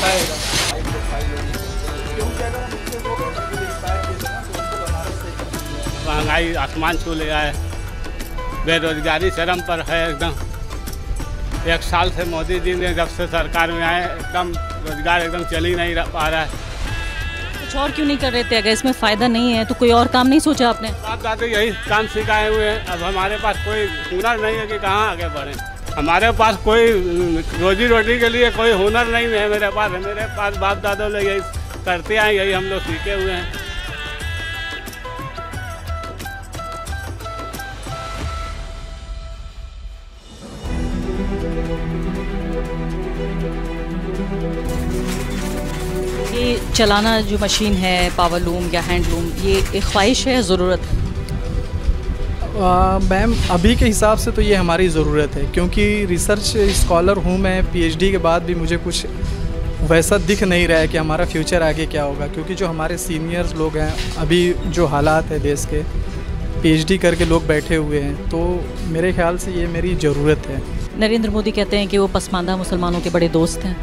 बताएगा क्योंकि अगर हम उसको महंगाई आसमान छू लिया है, बेरोजगारी चरम पर है एकदम। 1 साल से मोदी जी ने जब से सरकार में आए एकदम रोजगार एकदम चल ही नहीं पा रहा है। कुछ और क्यों नहीं कर रहे थे? अगर इसमें फ़ायदा नहीं है तो कोई और काम नहीं सोचा आपने? आप दादा यही काम सिखाए हुए हैं। अब हमारे पास कोई हुनर नहीं है कि कहाँ आगे बढ़ें। हमारे पास कोई रोजी रोटी के लिए कोई हुनर नहीं है मेरे पास बाप दादों ने यही करते आए, यही हम लोग सीखे हुए हैं। ये चलाना जो मशीन है, पावर लूम या हैंडलूम, ये एक ख्वाहिश है, ज़रूरत है? मैम अभी के हिसाब से तो ये हमारी ज़रूरत है, क्योंकि रिसर्च स्कॉलर हूँ मैं। पीएचडी के बाद भी मुझे कुछ वैसा दिख नहीं रहा है कि हमारा फ्यूचर आगे क्या होगा, क्योंकि जो हमारे सीनियर्स लोग हैं, अभी जो हालात है देश के, पीएचडी करके लोग बैठे हुए हैं, तो मेरे ख्याल से ये मेरी ज़रूरत है। नरेंद्र मोदी कहते हैं कि वो पसमानदा मुसलमानों के बड़े दोस्त हैं।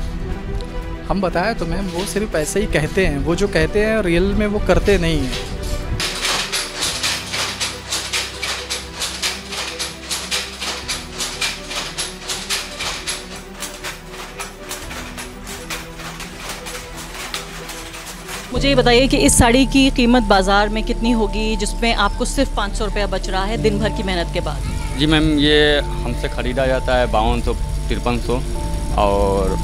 हम बताया तो मैम, वो सिर्फ ऐसे ही कहते हैं। वो जो कहते हैं रियल में वो करते नहीं हैं। मुझे ये बताइए कि इस साड़ी की कीमत बाज़ार में कितनी होगी, जिसमें आपको सिर्फ 500 रुपया बच रहा है दिन भर की मेहनत के बाद? जी मैम, ये हमसे ख़रीदा जाता है 5200 5300, और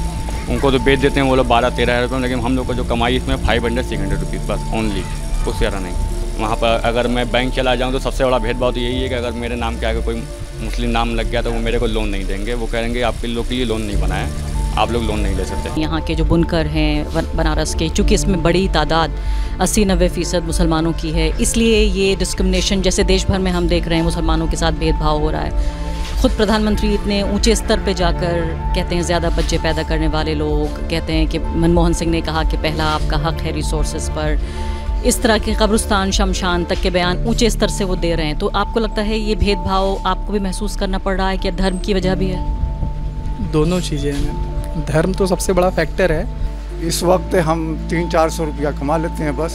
उनको तो बेच देते हैं वो लोग 12-13 रुपये, लेकिन हम लोग को जो कमाई इसमें 500-600 रुपीज़ बस ओनली, उससे ज़्यादा नहीं। वहाँ पर अगर मैं बैंक चला जाऊँ तो सबसे बड़ा भेदभाव तो यही है कि अगर मेरे नाम के आगे कोई मुस्लिम नाम लग गया तो वो मेरे को लोन नहीं देंगे। वो कहेंगे आपके लोग के लिए लोन नहीं बनाया, आप लोग लोन नहीं ले सकते। यहाँ के जो बुनकर हैं बनारस के, चूँकि इसमें बड़ी तादाद 80-90% मुसलमानों की है, इसलिए ये डिस्क्रिमिनेशन जैसे देश भर में हम देख रहे हैं मुसलमानों के साथ भेदभाव हो रहा है। खुद प्रधानमंत्री इतने ऊंचे स्तर पे जाकर कहते हैं ज़्यादा बच्चे पैदा करने वाले लोग, कहते हैं कि मनमोहन सिंह ने कहा कि पहला आपका हक है रिसोर्सेज पर। इस तरह के कब्रिस्तान शमशान तक के बयान ऊंचे स्तर से वो दे रहे हैं। तो आपको लगता है ये भेदभाव आपको भी महसूस करना पड़ रहा है कि धर्म की वजह भी है? दोनों चीज़ें हैं। धर्म तो सबसे बड़ा फैक्टर है। इस वक्त हम 300-400 रुपया कमा लेते हैं बस।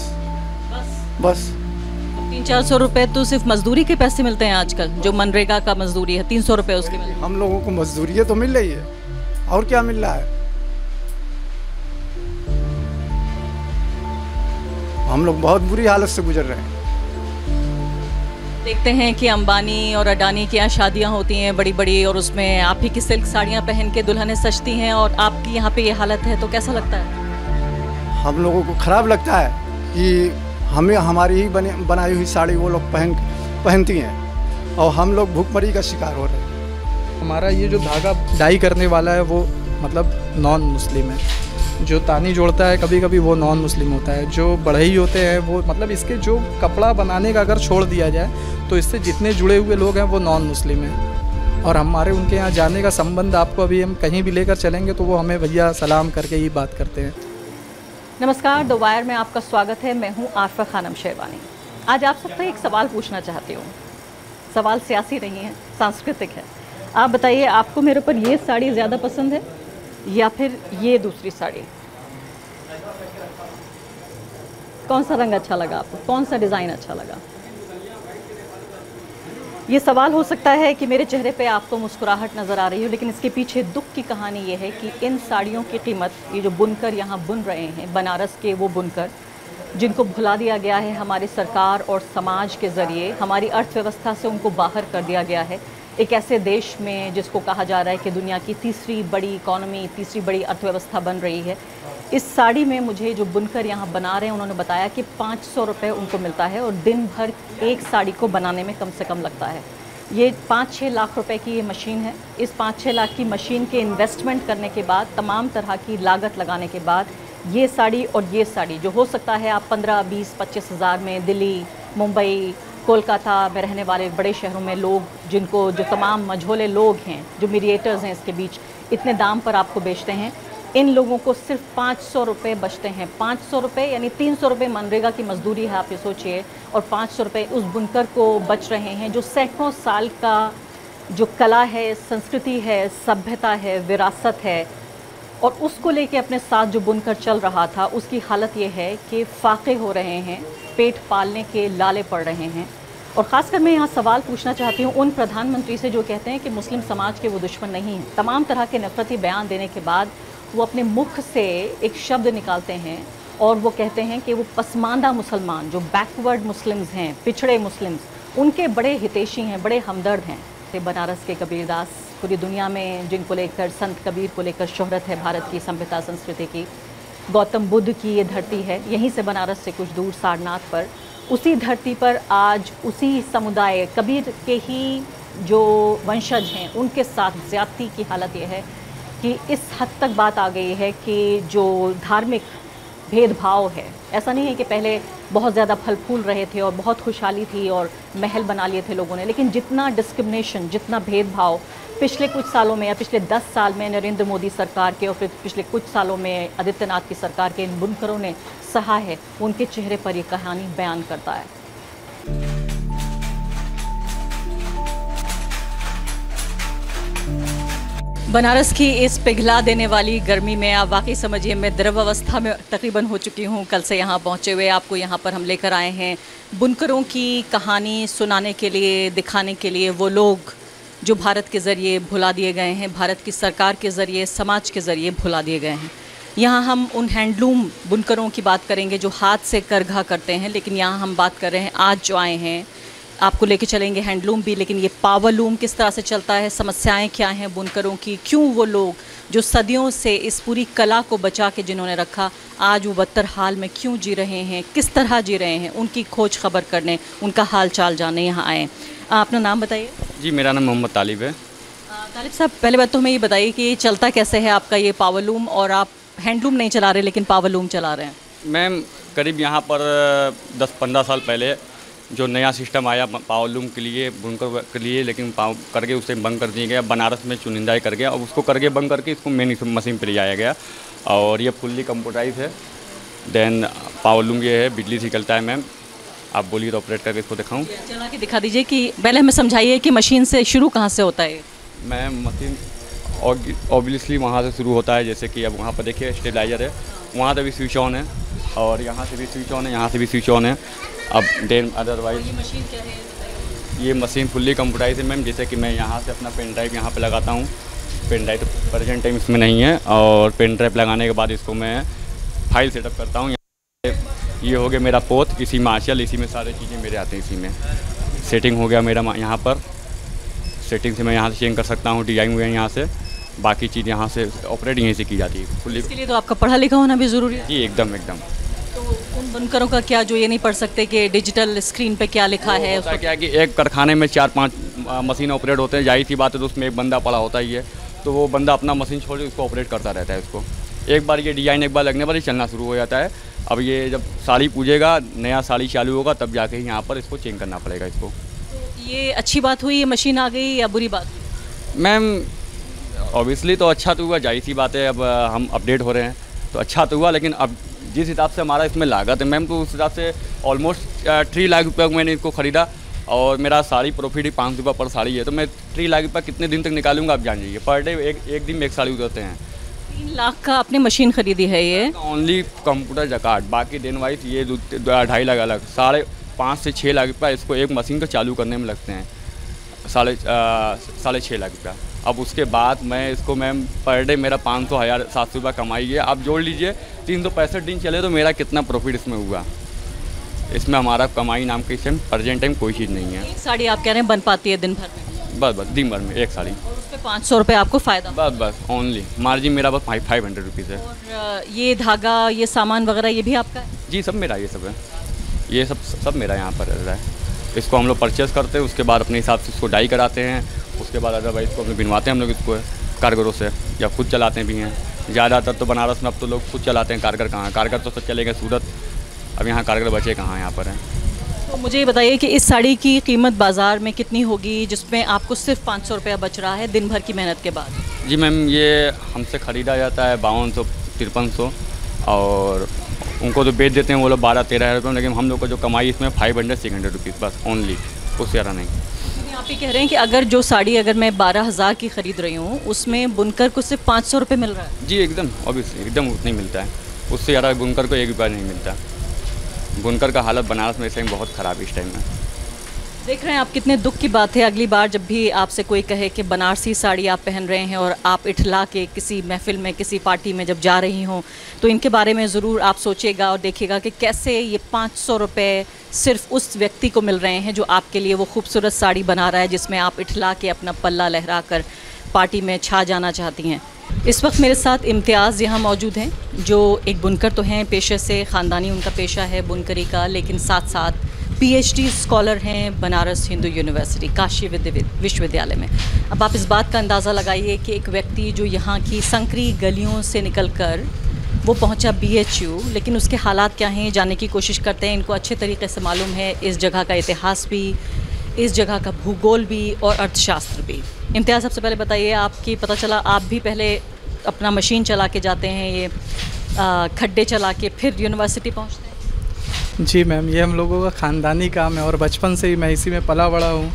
300-400 रुपये तो सिर्फ मजदूरी के पैसे मिलते हैं आजकल, जो मनरेगा का मजदूरी है 300 रुपये उसके मिलते हैं। हम लोगों को मजदूरी तो मिल रही है, और क्या मिल रहा है? हम लोग बहुत बुरी हालत से गुजर रहे हैं। देखते हैं कि अंबानी और अडानी की यहाँ शादियाँ होती हैं बड़ी बड़ी, और उसमें आप ही की सिल्क साड़ियाँ पहन के दुल्हनें सजती हैं, और आपकी यहाँ पे ये हालत है, तो कैसा लगता है? हम लोगों को खराब लगता है कि हमें हमारी ही बनाई हुई साड़ी वो लोग पहनती हैं, और हम लोग भूखमरी का शिकार हो रहे हैं। हमारा ये जो धागा डाई करने वाला है वो मतलब नॉन मुस्लिम है। जो तानी जोड़ता है कभी कभी वो नॉन मुस्लिम होता है। जो बढ़ई होते हैं वो मतलब इसके जो कपड़ा बनाने का अगर छोड़ दिया जाए तो इससे जितने जुड़े हुए लोग हैं वो नॉन मुस्लिम हैं। और हमारे उनके यहाँ जाने का संबंध आपको अभी हम कहीं भी लेकर चलेंगे तो वो हमें भैया सलाम करके ही बात करते हैं। नमस्कार, द वायर में आपका स्वागत है। मैं हूँ आरफा खानम शेरवानी। आज आप सबसे एक सवाल पूछना चाहती हूँ। सवाल सियासी नहीं है, सांस्कृतिक है। आप बताइए, आपको मेरे ऊपर ये साड़ी ज़्यादा पसंद है या फिर ये दूसरी साड़ी? कौन सा रंग अच्छा लगा आपको? कौन सा डिज़ाइन अच्छा लगा? ये सवाल हो सकता है कि मेरे चेहरे पे आपको मुस्कुराहट नज़र आ रही हो, लेकिन इसके पीछे दुख की कहानी ये है कि इन साड़ियों की कीमत, ये जो बुनकर यहाँ बुन रहे हैं, बनारस के वो बुनकर जिनको भुला दिया गया है हमारी सरकार और समाज के ज़रिए, हमारी अर्थव्यवस्था से उनको बाहर कर दिया गया है। एक ऐसे देश में जिसको कहा जा रहा है कि दुनिया की तीसरी बड़ी इकॉनमी, तीसरी बड़ी अर्थव्यवस्था बन रही है, इस साड़ी में मुझे जो बुनकर यहाँ बना रहे हैं उन्होंने बताया कि 500 रुपये उनको मिलता है, और दिन भर एक साड़ी को बनाने में कम से कम लगता है। ये 5-6 लाख रुपए की ये मशीन है। इस 5-6 लाख की मशीन के इन्वेस्टमेंट करने के बाद, तमाम तरह की लागत लगाने के बाद, ये साड़ी और ये साड़ी जो हो सकता है आप 15, 20, 25 हज़ार में दिल्ली, मुंबई, कोलकाता में रहने वाले बड़े शहरों में लोग, जिनको जो तमाम मझोले लोग हैं, जो मीडिएटर्स हैं इसके बीच, इतने दाम पर आपको बेचते हैं। इन लोगों को सिर्फ 500 रुपये बचते हैं। 500 रुपये यानी 300 रुपये मनरेगा की मजदूरी है, आप ये सोचिए, और 500 रुपये उस बुनकर को बच रहे हैं जो सैकड़ों साल का जो कला है, संस्कृति है, सभ्यता है, विरासत है, और उसको लेके अपने साथ जो बुनकर चल रहा था उसकी हालत ये है कि फाके हो रहे हैं, पेट पालने के लाले पड़ रहे हैं। और ख़ासकर मैं यहाँ सवाल पूछना चाहती हूँ उन प्रधानमंत्री से जो कहते हैं कि मुस्लिम समाज के वो दुश्मन नहीं हैं। तमाम तरह के नफरती बयान देने के बाद वो अपने मुख से एक शब्द निकालते हैं और वो कहते हैं कि वो पसमानदा मुसलमान, जो बैकवर्ड मुस्लिम्स हैं, पिछड़े मुस्लिम्स, उनके बड़े हितैषी हैं, बड़े हमदर्द हैं। बनारस के कबीरदास, पूरी दुनिया में जिनको लेकर, संत कबीर को लेकर शोहरत है भारत की सभ्यता संस्कृति की। गौतम बुद्ध की ये धरती है, यहीं से बनारस से कुछ दूर सारनाथ पर, उसी धरती पर आज उसी समुदाय कबीर के ही जो वंशज हैं उनके साथ ज़्यादती की हालत ये है कि इस हद तक बात आ गई है कि जो धार्मिक भेदभाव है, ऐसा नहीं है कि पहले बहुत ज़्यादा फल फूल रहे थे और बहुत खुशहाली थी और महल बना लिए थे लोगों ने, लेकिन जितना डिस्क्रिमिनेशन, जितना भेदभाव पिछले कुछ सालों में या पिछले 10 साल में नरेंद्र मोदी सरकार के और फिर पिछले कुछ सालों में आदित्यनाथ की सरकार के इन बुनकरों ने सहा है, उनके चेहरे पर ये कहानी बयान करता है। बनारस की इस पिघला देने वाली गर्मी में आप वाकई समझिए मैं द्रव अवस्था में तकरीबन हो चुकी हूँ। कल से यहाँ पहुँचे हुए आपको यहाँ पर हम लेकर आए हैं बुनकरों की कहानी सुनाने के लिए, दिखाने के लिए, वो लोग जो भारत के ज़रिए भुला दिए गए हैं, भारत की सरकार के ज़रिए, समाज के ज़रिए भुला दिए गए हैं। यहाँ हम उन हैंडलूम बुनकरों की बात करेंगे जो हाथ से करघा करते हैं, लेकिन यहाँ हम बात कर रहे हैं आज जो आए हैं, आपको लेके चलेंगे हैंडलूम भी, लेकिन ये पावरलूम किस तरह से चलता है, समस्याएं क्या हैं बुनकरों की, क्यों वो लोग जो सदियों से इस पूरी कला को बचा के जिन्होंने रखा, आज वो बदतर हाल में क्यों जी रहे हैं, किस तरह जी रहे हैं, उनकी खोज खबर करने, उनका हाल चाल जानने यहाँ आए। अपना नाम बताइए। जी, मेरा नाम मोहम्मद तालिब है। तालिब साहब, पहले बात तो हमें ये बताइए कि चलता कैसे है आपका ये पावरलूम, और आप हैंडलूम नहीं चला रहे लेकिन पावरलूम चला रहे हैं। मैम, करीब यहाँ पर 10-15 साल पहले जो नया सिस्टम आया पावरलूम के लिए, बुनकर के लिए, लेकिन करके उसे बंद कर दिया गया, बनारस में चुनिंदा कर गया, और उसको करके बंद करके इसको मेन मशीन पर ले जाया गया, और ये फुल्ली कंप्यूटराइज है। देन पावरलूम ये है, बिजली से चलता है। मैम, आप बोलिए तो ऑपरेट करके इसको दिखाऊं? चला के दिखा दीजिए कि पहले हमें समझाइए कि मशीन से शुरू कहाँ से होता है। मैम, मशीन ऑब्वियसली वहाँ से शुरू होता है, जैसे कि अब वहाँ पर देखिए स्टेबलाइजर है, वहाँ से भी स्विच ऑन है, और यहाँ से भी स्विच ऑन है, यहाँ से भी स्विच ऑन है। अब देन अदरवाइज ये मशीन क्या है? ये मशीन फुल्ली कंप्यूटराइज है। मैम, जैसे कि मैं यहाँ से अपना पेन ड्राइव यहाँ पे लगाता हूँ, पेन ड्राइव तो प्रेजेंट टाइम इसमें नहीं है, और पेन ड्राइव लगाने के बाद इसको मैं फाइल सेटअप करता हूँ। ये हो गया मेरा पोत, इसी में आंचल, इसी में सारी चीज़ें मेरे आते हैं, इसी में सेटिंग हो गया मेरा यहाँ पर। सेटिंग से मैं यहाँ से चेंज कर सकता हूँ, डिजाइन हुआ यहाँ से, बाकी चीज़ यहाँ से ऑपरेट यहीं से की जाती है फुल्ली। इसके लिए तो आपका पढ़ा लिखा होना भी ज़रूरी है। जी, एकदम एकदम। तो उन बुनकरों का क्या जो ये नहीं पढ़ सकते कि डिजिटल स्क्रीन पे क्या लिखा है? उसका क्या है कि एक कारखाने में 4-5 मशीन ऑपरेट होते हैं, जाहिर सी बात है, तो उसमें एक बंदा पड़ा होता ही है, तो वो बंदा अपना मशीन छोड़ के उसको ऑपरेट करता रहता है। उसको एक बार ये डिज़ाइन एक बार लगने पर ही चलना शुरू हो जाता है। अब ये जब साड़ी पूजेगा, नया साड़ी चालू होगा, तब जाके ही यहाँ पर इसको चेंज करना पड़ेगा इसको। तो ये अच्छी बात हुई, ये मशीन आ गई, या बुरी बात? मैम, ऑब्वियसली तो अच्छा तो हुआ, जाहिर सी बात है, अब हम अपडेट हो रहे हैं तो अच्छा तो हुआ, लेकिन अब जिस हिसाब से हमारा इसमें लागत है मैम, तो उस हिसाब से ऑलमोस्ट 3 लाख रुपये मैंने इसको ख़रीदा, और मेरा साड़ी प्रॉफिट ही 500 रुपये पर साड़ी है, तो मैं 3 लाख रुपये कितने दिन तक निकालूंगा आप जान लीजिए। पर डे एक दिन में एक साड़ी उतरते हैं। 3 लाख का आपने मशीन खरीदी है ये? ओनली कंप्यूटर जकार्ड, बाकी दिन वाइज ये 2.5 लाख अलग, 5.5 से 6 लाख रुपये इसको एक मशीन को चालू करने में लगते हैं, 6.5 लाख रुपया। अब उसके बाद मैं इसको मैम पर डे मेरा 500, 1000, 700 रुपये कमाई है। आप जोड़ लीजिए 365 दिन चले तो मेरा कितना प्रॉफिट इसमें हुआ। इसमें हमारा कमाई नाम की इसमें प्रेजेंट टाइम कोई चीज़ नहीं है। एक साड़ी आप कह रहे हैं बन पाती है दिन भर में? बस दिन भर में एक साड़ी, और उस पर 500 रुपये आपको फ़ायदा? बस ओनली मार्जिन मेरा बस 500 रुपीज़ है। और ये धागा, ये सामान वगैरह ये भी आपका है? जी, सब मेरा, ये सब है, ये सब मेरा यहाँ पर रह रहा है। इसको हम लोग परचेज़ करते हैं, उसके बाद अपने हिसाब से इसको डाई कराते हैं, उसके बाद अदरवाइज इसको अपने बिनवाते हैं हम लोग इसको कारगरों से, या खुद चलाते भी हैं। ज़्यादातर तो बनारस में अब तो लोग खुद चलाते हैं, कारगर कहाँ, कारगर तो सब चले गए सूरत, अब यहाँ कारगर बचे कहाँ यहाँ पर हैं। तो मुझे ये बताइए कि इस साड़ी की कीमत बाज़ार में कितनी होगी जिसमें आपको सिर्फ 500 रुपया बच रहा है दिन भर की मेहनत के बाद? जी मैम, ये हमसे ख़रीदा जाता है 5200, 5300, और उनको तो बेच देते हैं वो लोग 12-13 हज़ार रुपये, लेकिन हम लोग को जो कमाई इसमें 500-600 रुपीज़ बस ओनली, उससे ज़्यादा नहीं। आप ही कह रहे हैं कि अगर जो साड़ी अगर मैं 12,000 की ख़रीद रही हूँ उसमें बुनकर को सिर्फ 500 रुपये मिल रहा है? जी एकदम ऑब्वियसली एकदम उतना ही मिलता है, उससे ज़्यादा बुनकर को 1 रुपया नहीं मिलता। बुनकर का हालत बनारस में इस टाइम बहुत ख़राब है। इस टाइम में देख रहे हैं आप कितने दुख की बात है। अगली बार जब भी आपसे कोई कहे कि बनारसी साड़ी आप पहन रहे हैं और आप इठला के किसी महफिल में किसी पार्टी में जब जा रही हों तो इनके बारे में ज़रूर आप सोचिएगा और देखिएगा कि कैसे ये 500 रुपये सिर्फ उस व्यक्ति को मिल रहे हैं जो आपके लिए वो खूबसूरत साड़ी बना रहा है जिसमें आप इठला के अपना पल्ला लहरा कर पार्टी में छा जाना चाहती हैं। इस वक्त मेरे साथ इम्तियाज़ यहाँ मौजूद हैं जो एक बुनकर तो हैं पेशे से, ख़ानदानी उनका पेशा है बुनकरी का, लेकिन साथ साथ PhD स्कॉलर हैं बनारस हिंदू यूनिवर्सिटी काशी विश्वविद्यालय में। अब आप इस बात का अंदाज़ा लगाइए कि एक व्यक्ति जो यहाँ की संकरी गलियों से निकलकर वो पहुँचा BHU, लेकिन उसके हालात क्या हैं जानने की कोशिश करते हैं। इनको अच्छे तरीके से मालूम है इस जगह का इतिहास भी, इस जगह का भूगोल भी और अर्थशास्त्र भी। इम्तियाज़, सबसे पहले बताइए, आपकी पता चला आप भी पहले अपना मशीन चला के जाते हैं, ये खड्डे चला के फिर यूनिवर्सिटी पहुँचते हैं? जी मैम, ये हम लोगों का ख़ानदानी काम है और बचपन से ही मैं इसी में पला बड़ा हूँ,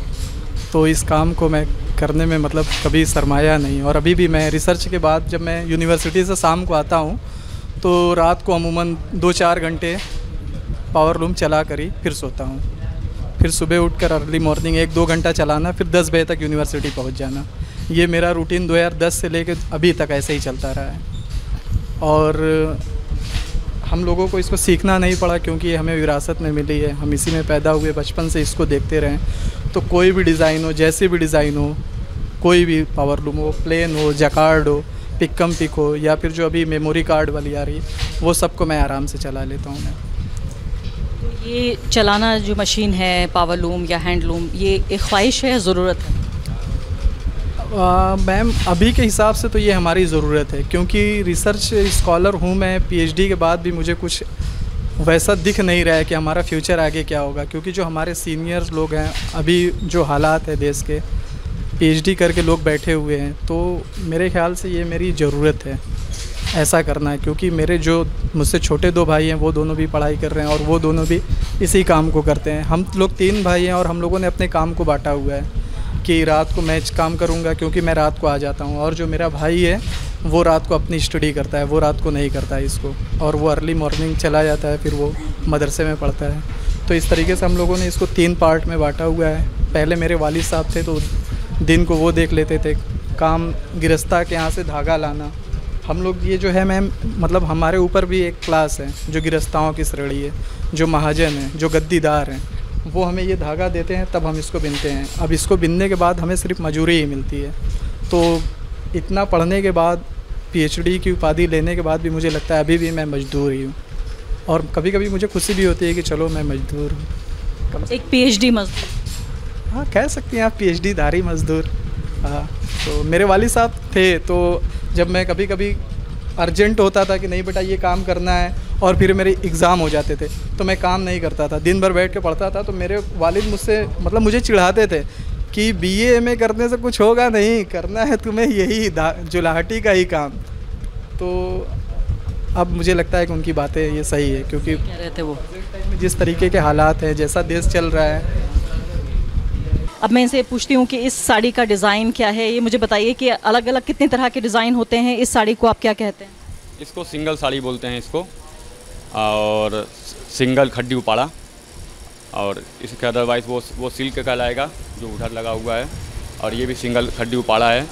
तो इस काम को मैं करने में मतलब कभी शर्माया नहीं। और अभी भी मैं रिसर्च के बाद जब मैं यूनिवर्सिटी से शाम को आता हूँ तो रात को अमूमन 2-4 घंटे पावर लूम चला कर ही फिर सोता हूँ। फिर सुबह उठकर अर्ली मॉर्निंग 1-2 घंटा चलाना, फिर 10 बजे तक यूनिवर्सिटी पहुँच जाना। ये मेरा रूटीन 2010 से लेकर अभी तक ऐसे ही चलता रहा है। और हम लोगों को इसको सीखना नहीं पड़ा क्योंकि ये हमें विरासत में मिली है, हम इसी में पैदा हुए, बचपन से इसको देखते रहें। तो कोई भी डिज़ाइन हो, जैसे भी डिज़ाइन हो, कोई भी पावर लूम हो, प्लेन हो, जकार्ड हो, पिकम पिक हो, या फिर जो अभी मेमोरी कार्ड वाली आ रही है, वो सबको मैं आराम से चला लेता हूँ मैं। तो ये चलाना जो मशीन है पावर लूम या हैंड लूम, ये एक ख्वाहिश है, ज़रूरत है? मैम, अभी के हिसाब से तो ये हमारी ज़रूरत है क्योंकि रिसर्च स्कॉलर हूँ मैं। PhD के बाद भी मुझे कुछ वैसा दिख नहीं रहा है कि हमारा फ्यूचर आगे क्या होगा, क्योंकि जो हमारे सीनियर्स लोग हैं, अभी जो हालात है देश के, PhD करके लोग बैठे हुए हैं, तो मेरे ख्याल से ये मेरी ज़रूरत है ऐसा करना है। क्योंकि मेरे जो मुझसे छोटे 2 भाई हैं वो दोनों भी पढ़ाई कर रहे हैं और वो दोनों भी इसी काम को करते हैं। हम लोग 3 भाई हैं और हम लोगों ने अपने काम को बांटा हुआ है कि रात को मैं काम करूंगा क्योंकि मैं रात को आ जाता हूं, और जो मेरा भाई है वो रात को अपनी स्टडी करता है, वो रात को नहीं करता है इसको, और वो अर्ली मॉर्निंग चला जाता है, फिर वो मदरसे में पढ़ता है। तो इस तरीके से हम लोगों ने इसको 3 पार्ट में बांटा हुआ है। पहले मेरे वालिद साहब थे तो दिन को वो देख लेते थे काम, गिरस्ता के यहाँ से धागा लाना। हम लोग ये जो है मैम, मतलब हमारे ऊपर भी एक क्लास है जो गिरस्ताओं की श्रेणी है, जो महाजन हैं, जो गद्दीदार हैं, वो हमें ये धागा देते हैं तब हम इसको बिनते हैं। अब इसको बिनने के बाद हमें सिर्फ मजूरी ही मिलती है। तो इतना पढ़ने के बाद, PhD की उपाधि लेने के बाद भी मुझे लगता है अभी भी मैं मजदूर ही हूँ, और कभी कभी मुझे खुशी भी होती है कि चलो मैं मजदूर हूँ। एक PhD मजदूर, हाँ कह सकती हैं आप, PhD धारी मजदूर। हाँ, तो मेरे वालिद साहब थे, तो जब मैं कभी कभी अर्जेंट होता था कि नहीं बेटा ये काम करना है, और फिर मेरे एग्ज़ाम हो जाते थे तो मैं काम नहीं करता था, दिन भर बैठ के पढ़ता था, तो मेरे वालिद मुझसे मतलब मुझे चिढ़ाते थे कि BA MA करने से कुछ होगा नहीं, करना है तुम्हें यही जुलाहटी का ही काम। तो अब मुझे लगता है कि उनकी बातें ये सही है, क्योंकि क्या रहते वो जिस तरीके के हालात हैं, जैसा देश चल रहा है। अब मैं इनसे पूछती हूँ कि इस साड़ी का डिज़ाइन क्या है, ये मुझे बताइए कि अलग अलग कितने तरह के डिज़ाइन होते हैं। इस साड़ी को आप क्या कहते हैं? इसको सिंगल साड़ी बोलते हैं इसको, और सिंगल खड्डी उपाड़ा, और इसके अदरवाइज़ वो सिल्क कहलाएगा जो उधर लगा हुआ है, और ये भी सिंगल खड्डी उपाड़ा है।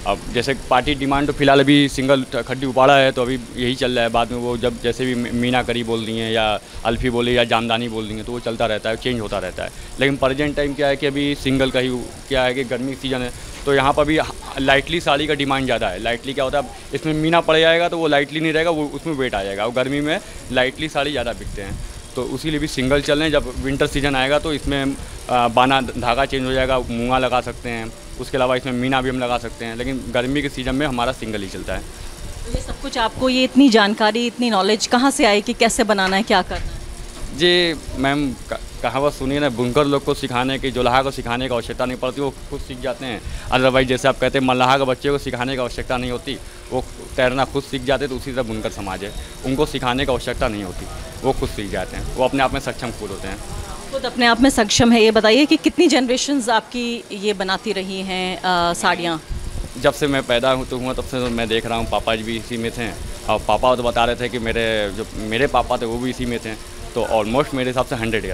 अब जैसे पार्टी डिमांड तो फिलहाल अभी सिंगल खड्डी उपाड़ा है, तो अभी यही चल रहा है। बाद में वो जब जैसे भी मीनाकरी बोल दी हैं या अल्फी बोली या जामदानी बोल दी हैं, तो वो चलता रहता है, चेंज होता रहता है। लेकिन प्रेजेंट टाइम क्या है कि अभी सिंगल का ही क्या है कि गर्मी सीजन है, तो यहाँ पर भी लाइटली साड़ी का डिमांड ज़्यादा है। लाइटली क्या होता है, इसमें मीना पड़ जाएगा तो वो लाइटली नहीं रहेगा, वो उसमें वेट आ जाएगा, और गर्मी में लाइटली साड़ी ज़्यादा बिकते हैं, तो इसीलिए भी सिंगल चल रहे हैं। जब विंटर सीजन आएगा तो इसमें बाना धागा चेंज हो जाएगा, मूंगा लगा सकते हैं, उसके अलावा इसमें मीना भी हम लगा सकते हैं, लेकिन गर्मी के सीज़न में हमारा सिंगल ही चलता है। तो ये सब कुछ आपको, ये इतनी जानकारी, इतनी नॉलेज कहाँ से आई कि कैसे बनाना है, क्या करना है? जी मैम, कहावत सुनिए ना, बुनकर लोग को सिखाने की, जोलाहा को सिखाने की आवश्यकता नहीं पड़ती, वो खुद सीख जाते हैं। अदरवाइज जैसे आप कहते हैं मल्लाहा के बच्चे को सिखाने की आवश्यकता नहीं होती, वो तैरना खुद सीख जाते, तो उसी तरह बुनकर समाज है, उनको सिखाने की आवश्यकता नहीं होती, वो खुद सीख जाते हैं, वो अपने आप में सक्षम खुद होते हैं। खुद अपने आप में सक्षम है। ये बताइए कि कितनी जनरेशन्स आपकी ये बनाती रही हैं साड़ियाँ? जब से मैं पैदा हुआ तब से तो मैं देख रहा हूँ, पापा जी भी इसी में थे और पापा तो बता रहे थे कि मेरे पापा थे वो भी इसी में थे, तो ऑलमोस्ट मेरे हिसाब से 100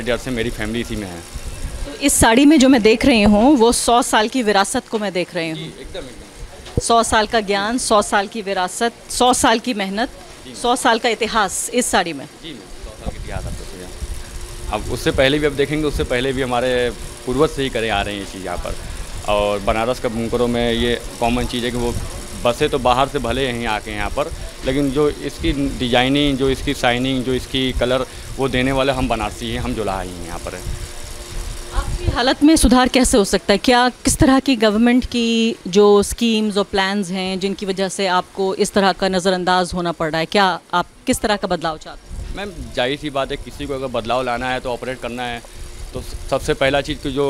ईयर से मेरी फैमिली इसी में है। तो इस साड़ी में जो मैं देख रही हूँ वो 100 साल की विरासत को मैं देख रही हूँ। एकदम 100 साल का ज्ञान, 100 साल की विरासत, 100 साल की मेहनत, 100 साल का इतिहास इस साड़ी में। जी 100 साल का इतिहास आपको तो अब उससे पहले भी अब देखेंगे, उससे पहले भी हमारे पूर्वज से ही करे आ रहे हैं ये चीज़ यहाँ पर। और बनारस का बुनकरों में ये कॉमन चीज़ है कि वो बसे तो बाहर से भले यहीं आके यहाँ पर, लेकिन जो इसकी डिजाइनिंग, जो इसकी शाइनिंग, जो इसकी कलर वो देने वाले हम बनारसी हैं, हम जुलाहा ही यहाँ पर है। आपकी हालत में सुधार कैसे हो सकता है? क्या किस तरह की गवर्नमेंट की जो स्कीम्स और प्लान्स हैं जिनकी वजह से आपको इस तरह का नज़रअंदाज होना पड़ रहा है, क्या आप किस तरह का बदलाव चाहते हैं? मैम जाहिर सी बात है, किसी को अगर बदलाव लाना है तो ऑपरेट करना है तो सबसे पहला चीज़ कि जो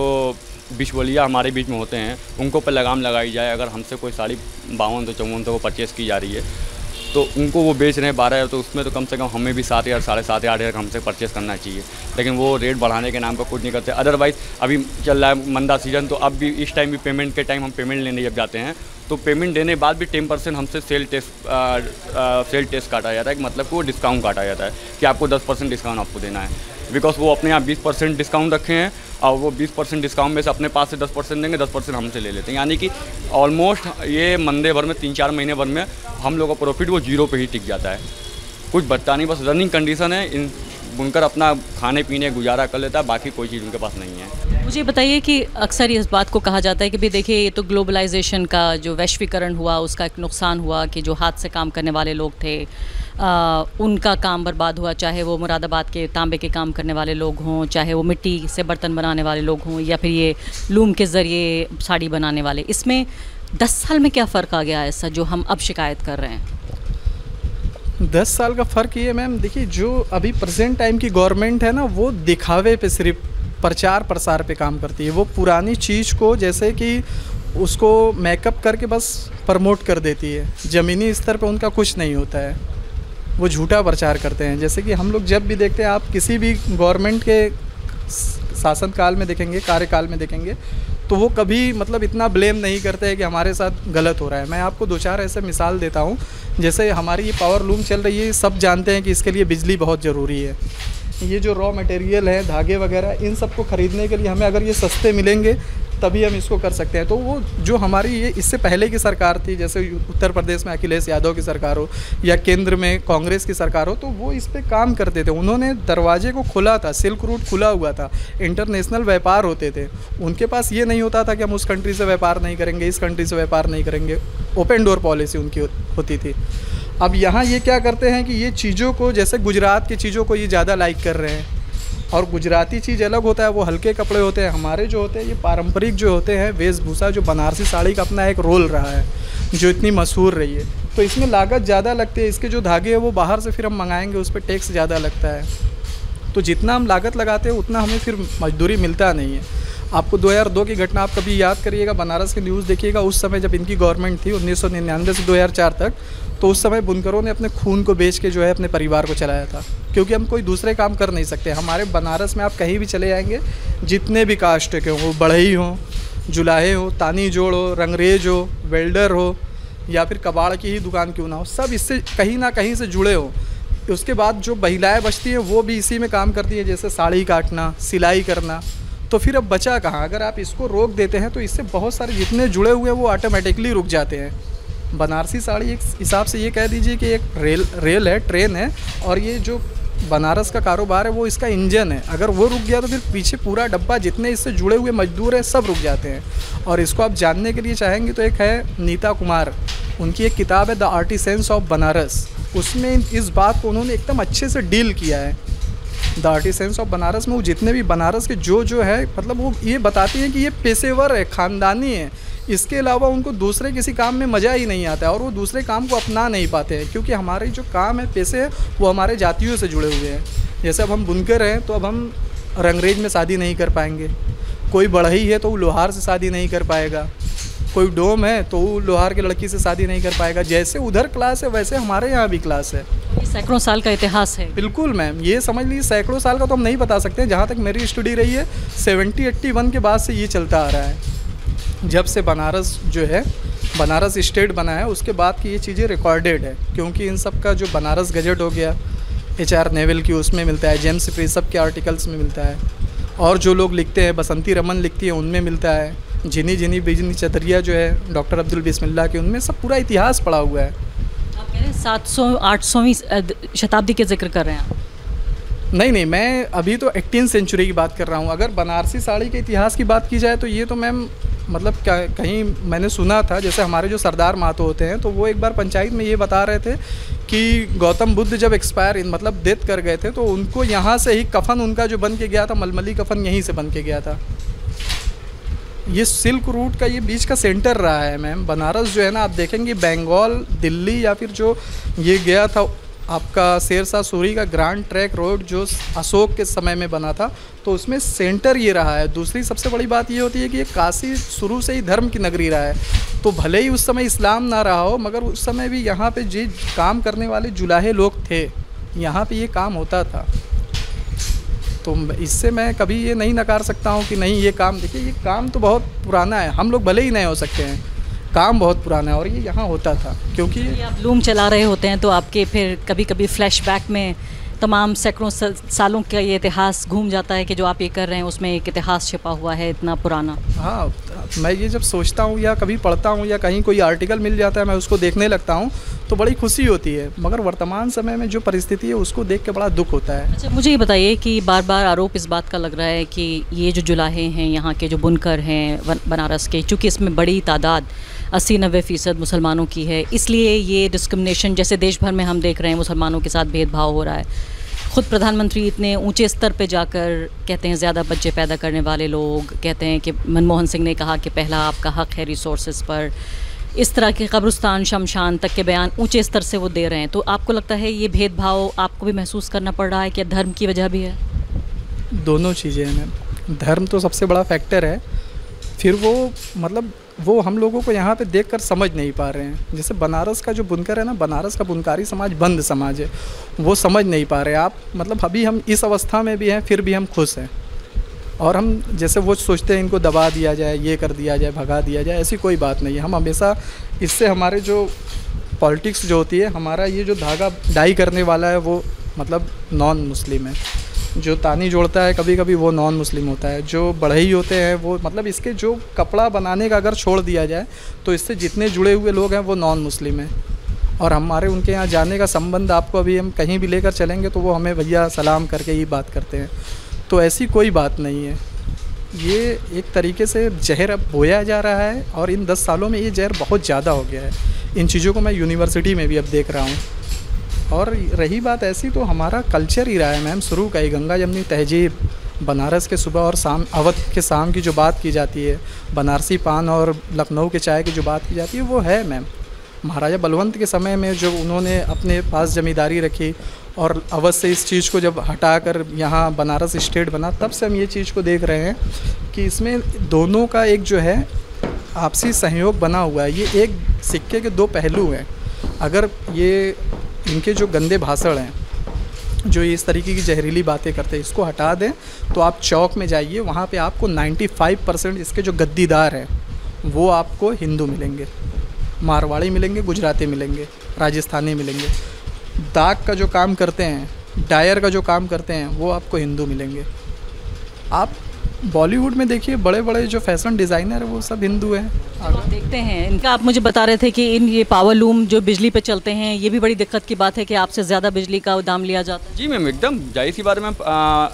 बिचवलिया हमारे बीच में होते हैं उनको पर लगाम लगाई जाए। अगर हमसे कोई साड़ी 5200 5400 को परचेज़ की जा रही है तो उनको वो बेच रहे हैं 12,000, तो उसमें तो कम से कम हमें भी 7,000 7,500 8,000 हमसे परचेज़ करना चाहिए, लेकिन वो रेट बढ़ाने के नाम पर कुछ नहीं करते। अदरवाइज़ अभी चल रहा है मंदा सीजन, तो अब भी इस टाइम भी पेमेंट के टाइम हम पेमेंट लेने जब जाते हैं तो पेमेंट देने के बाद भी 10% हमसे सेल टेस्ट काटा जाता है, मतलब कि वो डिस्काउंट काटा जाता है कि आपको 10% डिस्काउंट आपको देना है, बिकॉज वो अपने यहाँ 20% डिस्काउंट रखे हैं और वो 20% डिस्काउंट में से अपने पास से 10% देंगे, 10% हमसे ले लेते हैं। यानी कि ऑलमोस्ट ये मंदे भर में 3-4 महीने भर में हम लोग का प्रॉफिट वो 0 पे ही टिक जाता है, कुछ बचता नहीं, बस रनिंग कंडीशन है। इन बुनकर अपना खाने पीने गुजारा कर लेता है, बाकी कोई चीज़ उनके पास नहीं है। मुझे बताइए कि अक्सर इस बात को कहा जाता है कि भी देखिए ये तो ग्लोबलाइजेशन का जो वैश्वीकरण हुआ उसका एक नुकसान हुआ कि जो हाथ से काम करने वाले लोग थे उनका काम बर्बाद हुआ, चाहे वो मुरादाबाद के तांबे के काम करने वाले लोग हों, चाहे वो मिट्टी से बर्तन बनाने वाले लोग हों, या फिर ये लूम के ज़रिए साड़ी बनाने वाले। इसमें 10 साल में क्या फ़र्क आ गया ऐसा जो हम अब शिकायत कर रहे हैं? 10 साल का फ़र्क ये मैम, देखिए जो अभी प्रेजेंट टाइम की गवर्नमेंट है ना वो दिखावे पे सिर्फ प्रचार प्रसार पे काम करती है। वो पुरानी चीज़ को जैसे कि उसको मेकअप करके बस प्रमोट कर देती है, ज़मीनी स्तर पे उनका कुछ नहीं होता है, वो झूठा प्रचार करते हैं। जैसे कि हम लोग जब भी देखते हैं, आप किसी भी गवर्नमेंट के शासनकाल में देखेंगे, कार्यकाल में देखेंगे, तो वो कभी मतलब इतना ब्लेम नहीं करते हैं कि हमारे साथ गलत हो रहा है। मैं आपको 2-4 ऐसे मिसाल देता हूँ। जैसे हमारी ये पावर लूम चल रही है, सब जानते हैं कि इसके लिए बिजली बहुत ज़रूरी है। ये जो रॉ मटेरियल है, धागे वगैरह, इन सब को ख़रीदने के लिए हमें अगर ये सस्ते मिलेंगे तभी हम इसको कर सकते हैं। तो वो जो हमारी ये इससे पहले की सरकार थी, जैसे उत्तर प्रदेश में अखिलेश यादव की सरकार हो या केंद्र में कांग्रेस की सरकार हो, तो वो इस पे काम करते थे। उन्होंने दरवाजे को खोला था, सिल्क रूट खुला हुआ था, इंटरनेशनल व्यापार होते थे। उनके पास ये नहीं होता था कि हम उस कंट्री से व्यापार नहीं करेंगे, इस कंट्री से व्यापार नहीं करेंगे। ओपन डोर पॉलिसी उनकी होती थी। अब यहाँ ये क्या करते हैं कि ये चीज़ों को, जैसे गुजरात की चीज़ों को ये ज़्यादा लाइक कर रहे हैं, और गुजराती चीज़ अलग होता है, वो हल्के कपड़े होते हैं। हमारे जो होते हैं ये पारंपरिक जो होते हैं वेशभूषा, जो बनारसी साड़ी का अपना एक रोल रहा है जो इतनी मशहूर रही है, तो इसमें लागत ज़्यादा लगती है। इसके जो धागे हैं वो बाहर से फिर हम मंगाएंगे, उस पर टैक्स ज़्यादा लगता है, तो जितना हम लागत लगाते हैं उतना हमें फिर मजदूरी मिलता नहीं है। आपको 2002 की घटना आप कभी याद करिएगा, बनारस की न्यूज़ देखिएगा, उस समय जब इनकी गवर्नमेंट थी 1999 से 2004 तक, तो उस समय बुनकरों ने अपने खून को बेच के जो है अपने परिवार को चलाया था, क्योंकि हम कोई दूसरे काम कर नहीं सकते। हमारे बनारस में आप कहीं भी चले जाएंगे, जितने भी कास्ट के हों, बढ़ई हों, जुलाहे हो, तानी जोड़ हो, रंगरेज हो, वेल्डर हो, या फिर कबाड़ की ही दुकान क्यों ना हो, सब इससे कहीं ना कहीं से जुड़े हो। उसके बाद जो महिलाएँ बचती हैं वो भी इसी में काम करती है, जैसे साड़ी काटना, सिलाई करना। तो फिर अब बचा कहाँ? अगर आप इसको रोक देते हैं तो इससे बहुत सारे जितने जुड़े हुए हैं वो ऑटोमेटिकली रुक जाते हैं। बनारसी साड़ी एक हिसाब से ये कह दीजिए कि एक रेल है, ट्रेन है, और ये जो बनारस का कारोबार है वो इसका इंजन है। अगर वो रुक गया तो फिर पीछे पूरा डब्बा, जितने इससे जुड़े हुए मजदूर हैं, सब रुक जाते हैं। और इसको आप जानने के लिए चाहेंगे तो एक है नीता कुमार, उनकी एक किताब है द आर्टिसेंस ऑफ बनारस, उसमें इस बात को उन्होंने एकदम अच्छे से डील किया है। द आर्टिसेंस ऑफ बनारस में वो जितने भी बनारस के जो है, मतलब वो ये बताती हैं कि ये पेशेवर है, ख़ानदानी है, इसके अलावा उनको दूसरे किसी काम में मज़ा ही नहीं आता है, और वो दूसरे काम को अपना नहीं पाते हैं, क्योंकि हमारे जो काम है, पेशे हैं, वो हमारे जातियों से जुड़े हुए हैं। जैसे अब हम बुनकर हैं तो अब हम रंगरेज में शादी नहीं कर पाएंगे, कोई बढ़ई है तो वो लोहार से शादी नहीं कर पाएगा, कोई डोम है तो वो लोहार की लड़की से शादी नहीं कर पाएगा। जैसे उधर क्लास है वैसे हमारे यहाँ भी क्लास है। सैकड़ों साल का इतिहास है। बिल्कुल मैम, ये समझ लीजिए सैकड़ों साल का तो हम नहीं बता सकते। जहाँ तक मेरी स्टडी रही है 70-81 के बाद से ये चलता आ रहा है। जब से बनारस जो है, बनारस स्टेट बना है, उसके बाद की ये चीज़ें रिकॉर्डेड है। क्योंकि इन सब का जो बनारस गजट हो गया, HR नेवल की, उसमें मिलता है, जेम्स प्री सब के आर्टिकल्स में मिलता है, और जो लोग लिखते हैं, बसंती रमन लिखती है, उनमें मिलता है, जिनी जिनी बिजनी चतरिया जो है डॉक्टर अब्दुल बिस्मिल्लाह के, उनमें सब पूरा इतिहास पड़ा हुआ है। आप कह रहे हैं 700-800वीं शताब्दी के जिक्र कर रहे हैं आप? नहीं, मैं अभी तो 18th सेंचुरी की बात कर रहा हूँ। अगर बनारसी साड़ी के इतिहास की बात की जाए तो ये तो मैम मतलब क्या, कहीं मैंने सुना था, जैसे हमारे जो सरदार महतो होते हैं, तो वो एक बार पंचायत में ये बता रहे थे कि गौतम बुद्ध जब एक्सपायर मतलब डेथ कर गए थे, तो उनको यहाँ से ही कफन उनका जो बन के गया था, मलमली कफन यहीं से बन के गया था। ये सिल्क रूट का ये बीच का सेंटर रहा है मैम। बनारस जो है ना, आप देखेंगे बंगाल, दिल्ली, या फिर जो ये गया था आपका शेरशाह सूरी का ग्रैंड ट्रैंक रोड जो अशोक के समय में बना था, तो उसमें सेंटर ये रहा है। दूसरी सबसे बड़ी बात ये होती है कि ये काशी शुरू से ही धर्म की नगरी रहा है। तो भले ही उस समय इस्लाम ना रहा हो, मगर उस समय भी यहाँ पे जो काम करने वाले जुलाहे लोग थे, यहाँ पे ये काम होता था। तो इससे मैं कभी ये नहीं नकार सकता हूँ कि नहीं ये काम, देखिए ये काम तो बहुत पुराना है। हम लोग भले ही नए हो सकते हैं, काम बहुत पुराना है, और ये यहाँ होता था। क्योंकि आप लूम चला रहे होते हैं तो आपके फिर कभी कभी फ्लैशबैक में तमाम सैकड़ों सालों का ये इतिहास घूम जाता है कि जो आप ये कर रहे हैं उसमें एक इतिहास छिपा हुआ है इतना पुराना। हाँ, मैं ये जब सोचता हूँ या कभी पढ़ता हूँ या कहीं कोई आर्टिकल मिल जाता है, मैं उसको देखने लगता हूँ तो बड़ी खुशी होती है। मगर वर्तमान समय में जो परिस्थिति है उसको देख के बड़ा दुख होता है। अच्छा, मुझे ये बताइए कि बार बार आरोप इस बात का लग रहा है कि ये जो जुलाहे हैं, यहाँ के जो बुनकर हैं बनारस के, चूँकि इसमें बड़ी तादाद 80-90% मुसलमानों की है, इसलिए ये डिस्क्रिमिनेशन जैसे देश भर में हम देख रहे हैं मुसलमानों के साथ भेदभाव हो रहा है। ख़ुद प्रधानमंत्री इतने ऊंचे स्तर पे जाकर कहते हैं ज़्यादा बच्चे पैदा करने वाले लोग कहते हैं कि मनमोहन सिंह ने कहा कि पहला आपका हक़ है रिसोर्सेज पर, इस तरह के कब्रिस्तान शमशान तक के बयान ऊंचे स्तर से वो दे रहे हैं। तो आपको लगता है ये भेदभाव आपको भी महसूस करना पड़ रहा है कि धर्म की वजह भी है? दोनों चीज़ें हैं मैम। धर्म तो सबसे बड़ा फैक्टर है, फिर वो मतलब वो हम लोगों को यहाँ पे देखकर समझ नहीं पा रहे हैं। जैसे बनारस का जो बुनकर है ना, बनारस का बुनकारी समाज बंद समाज है, वो समझ नहीं पा रहे आप। मतलब अभी हम इस अवस्था में भी हैं, फिर भी हम खुश हैं। और हम जैसे वो सोचते हैं इनको दबा दिया जाए, ये कर दिया जाए, भगा दिया जाए, ऐसी कोई बात नहीं है। हम हमेशा इससे हमारे जो पॉलिटिक्स जो होती है, हमारा ये जो धागा डाई करने वाला है वो मतलब नॉन मुस्लिम है। जो तानी जोड़ता है कभी कभी वो नॉन मुस्लिम होता है। जो बढ़ई होते हैं वो मतलब इसके जो कपड़ा बनाने का अगर छोड़ दिया जाए तो इससे जितने जुड़े हुए लोग हैं वो नॉन मुस्लिम हैं। और हमारे उनके यहाँ जाने का संबंध आपको अभी हम कहीं भी लेकर चलेंगे तो वो हमें भैया सलाम करके ही बात करते हैं। तो ऐसी कोई बात नहीं है। ये एक तरीके से जहर अब बोया जा रहा है, और इन 10 सालों में ये जहर बहुत ज़्यादा हो गया है। इन चीज़ों को मैं यूनिवर्सिटी में भी अब देख रहा हूँ। और रही बात ऐसी, तो हमारा कल्चर ही रहा है मैम शुरू का ही। गंगा जमनी तहजीब, बनारस के सुबह और शाम, अवध के शाम की जो बात की जाती है, बनारसी पान और लखनऊ के चाय की जो बात की जाती है, वो है मैम। महाराजा बलवंत के समय में जो उन्होंने अपने पास जमींदारी रखी और अवध से इस चीज़ को जब हटाकर यहाँ बनारस स्टेट बना, तब से हम ये चीज़ को देख रहे हैं कि इसमें दोनों का एक जो है आपसी सहयोग बना हुआ है। ये एक सिक्के के 2 पहलू हैं। अगर ये इनके जो गंदे भाषण हैं, जो इस तरीके की जहरीली बातें करते हैं, इसको हटा दें तो आप चौक में जाइए, वहाँ पे आपको 95% इसके जो गद्दीदार हैं वो आपको हिंदू मिलेंगे, मारवाड़ी मिलेंगे, गुजराती मिलेंगे, राजस्थानी मिलेंगे। दाग का जो काम करते हैं, डायर का जो काम करते हैं, वो आपको हिंदू मिलेंगे। आप बॉलीवुड में देखिए बड़े बड़े जो फैशन डिज़ाइनर है वो सब हिंदू हैं। आप देखते हैं इनका, आप मुझे बता रहे थे कि इन ये पावर लूम जो बिजली पे चलते हैं, ये भी बड़ी दिक्कत की बात है कि आपसे ज़्यादा बिजली का दाम लिया जाता है। जी मैम, एकदम जाहिर सी बात है मैम।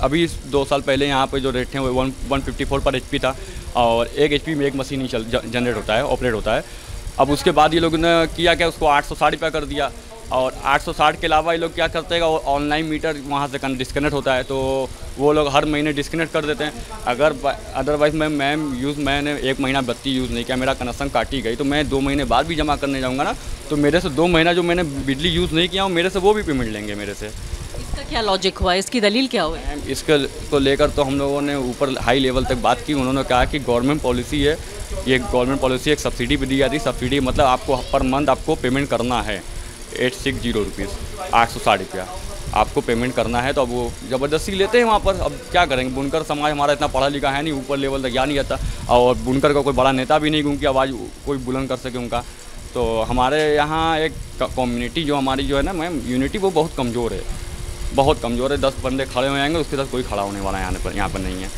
अभी 2 साल पहले यहाँ पे जो रेट थे वो 154 पर HP था, और 1 HP में एक मशीन ही जनरेट होता है, ऑपरेट होता है। अब उसके बाद ये लोग ने किया क्या, उसको 860 रुपये कर दिया। और 860 के अलावा ये लोग क्या करते हैं, ऑनलाइन मीटर वहाँ से डिस्कनेक्ट होता है, तो वो लोग हर महीने डिस्कनेक्ट कर देते हैं। अगर अदरवाइज़ मैंने 1 महीना बत्ती यूज़ नहीं किया, मेरा कनेक्शन काटी गई, तो मैं 2 महीने बाद भी जमा करने जाऊँगा ना, तो मेरे से 2 महीना जो मैंने बिजली यूज़ नहीं किया हूँ, मेरे से वो भी पेमेंट लेंगे मेरे से। इसका क्या लॉजिक हुआ, इसकी दलील क्या हुई? इसके को लेकर तो हम लोगों ने ऊपर हाई लेवल तक बात की। उन्होंने कहा कि गवर्नमेंट पॉलिसी है, ये गवर्नमेंट पॉलिसी एक सब्सिडी भी दी जाती है। सब्सिडी मतलब आपको पर मंथ आपको पेमेंट करना है, 860 रुपीज़, 860 रुपया आपको पेमेंट करना है। तो अब वो ज़बरदस्ती लेते हैं वहाँ पर। अब क्या करेंगे, बुनकर समाज हमारा इतना पढ़ा लिखा है नहीं, ऊपर लेवल तक जा नहीं जाता, और बुनकर का कोई बड़ा नेता भी नहीं उनकी आवाज़ कोई बुलंद कर सके उनका। तो हमारे यहाँ एक कम्युनिटी जो हमारी जो है ना मैम, यूनिटी वो बहुत कमज़ोर है, बहुत कमज़ोर है। 10 बंदे खड़े हो जाएंगे, उसके साथ कोई खड़ा होने वाला यहाँ पर नहीं है।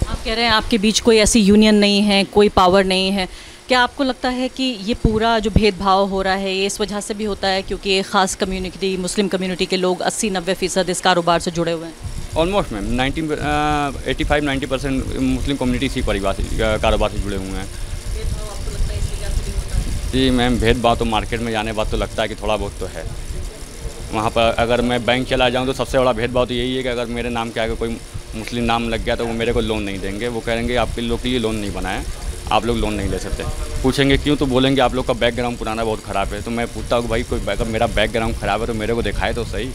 आप कह रहे हैं आपके बीच कोई ऐसी यूनियन नहीं है, कोई पावर नहीं है। क्या आपको लगता है कि ये पूरा जो भेदभाव हो रहा है ये इस वजह से भी होता है क्योंकि एक ख़ास कम्युनिटी, मुस्लिम कम्युनिटी के लोग 80-90% इस कारोबार से जुड़े हुए हैं? ऑलमोस्ट मैम 85-90% मुस्लिम कम्युनिटी इसी परिवार से, कारोबार से जुड़े हुए हैं। जी मैम, भेदभाव तो मार्केट में जाने बाद तो लगता है कि थोड़ा बहुत तो है। वहाँ पर अगर मैं बैंक चला जाऊँ तो सबसे बड़ा भेदभाव तो यही है कि अगर मेरे नाम के आगे कोई मुस्लिम नाम लग गया तो वो मेरे को लोन नहीं देंगे। वो कहेंगे आपके लोग के लिए लोन नहीं बना है, आप लोग लोन नहीं ले सकते। पूछेंगे क्यों, तो बोलेंगे आप लोग का बैकग्राउंड पुराना बहुत ख़राब है। तो मैं पूछता हूँ भाई कोई अगर मेरा बैकग्राउंड ख़राब है तो मेरे को दिखाए तो सही,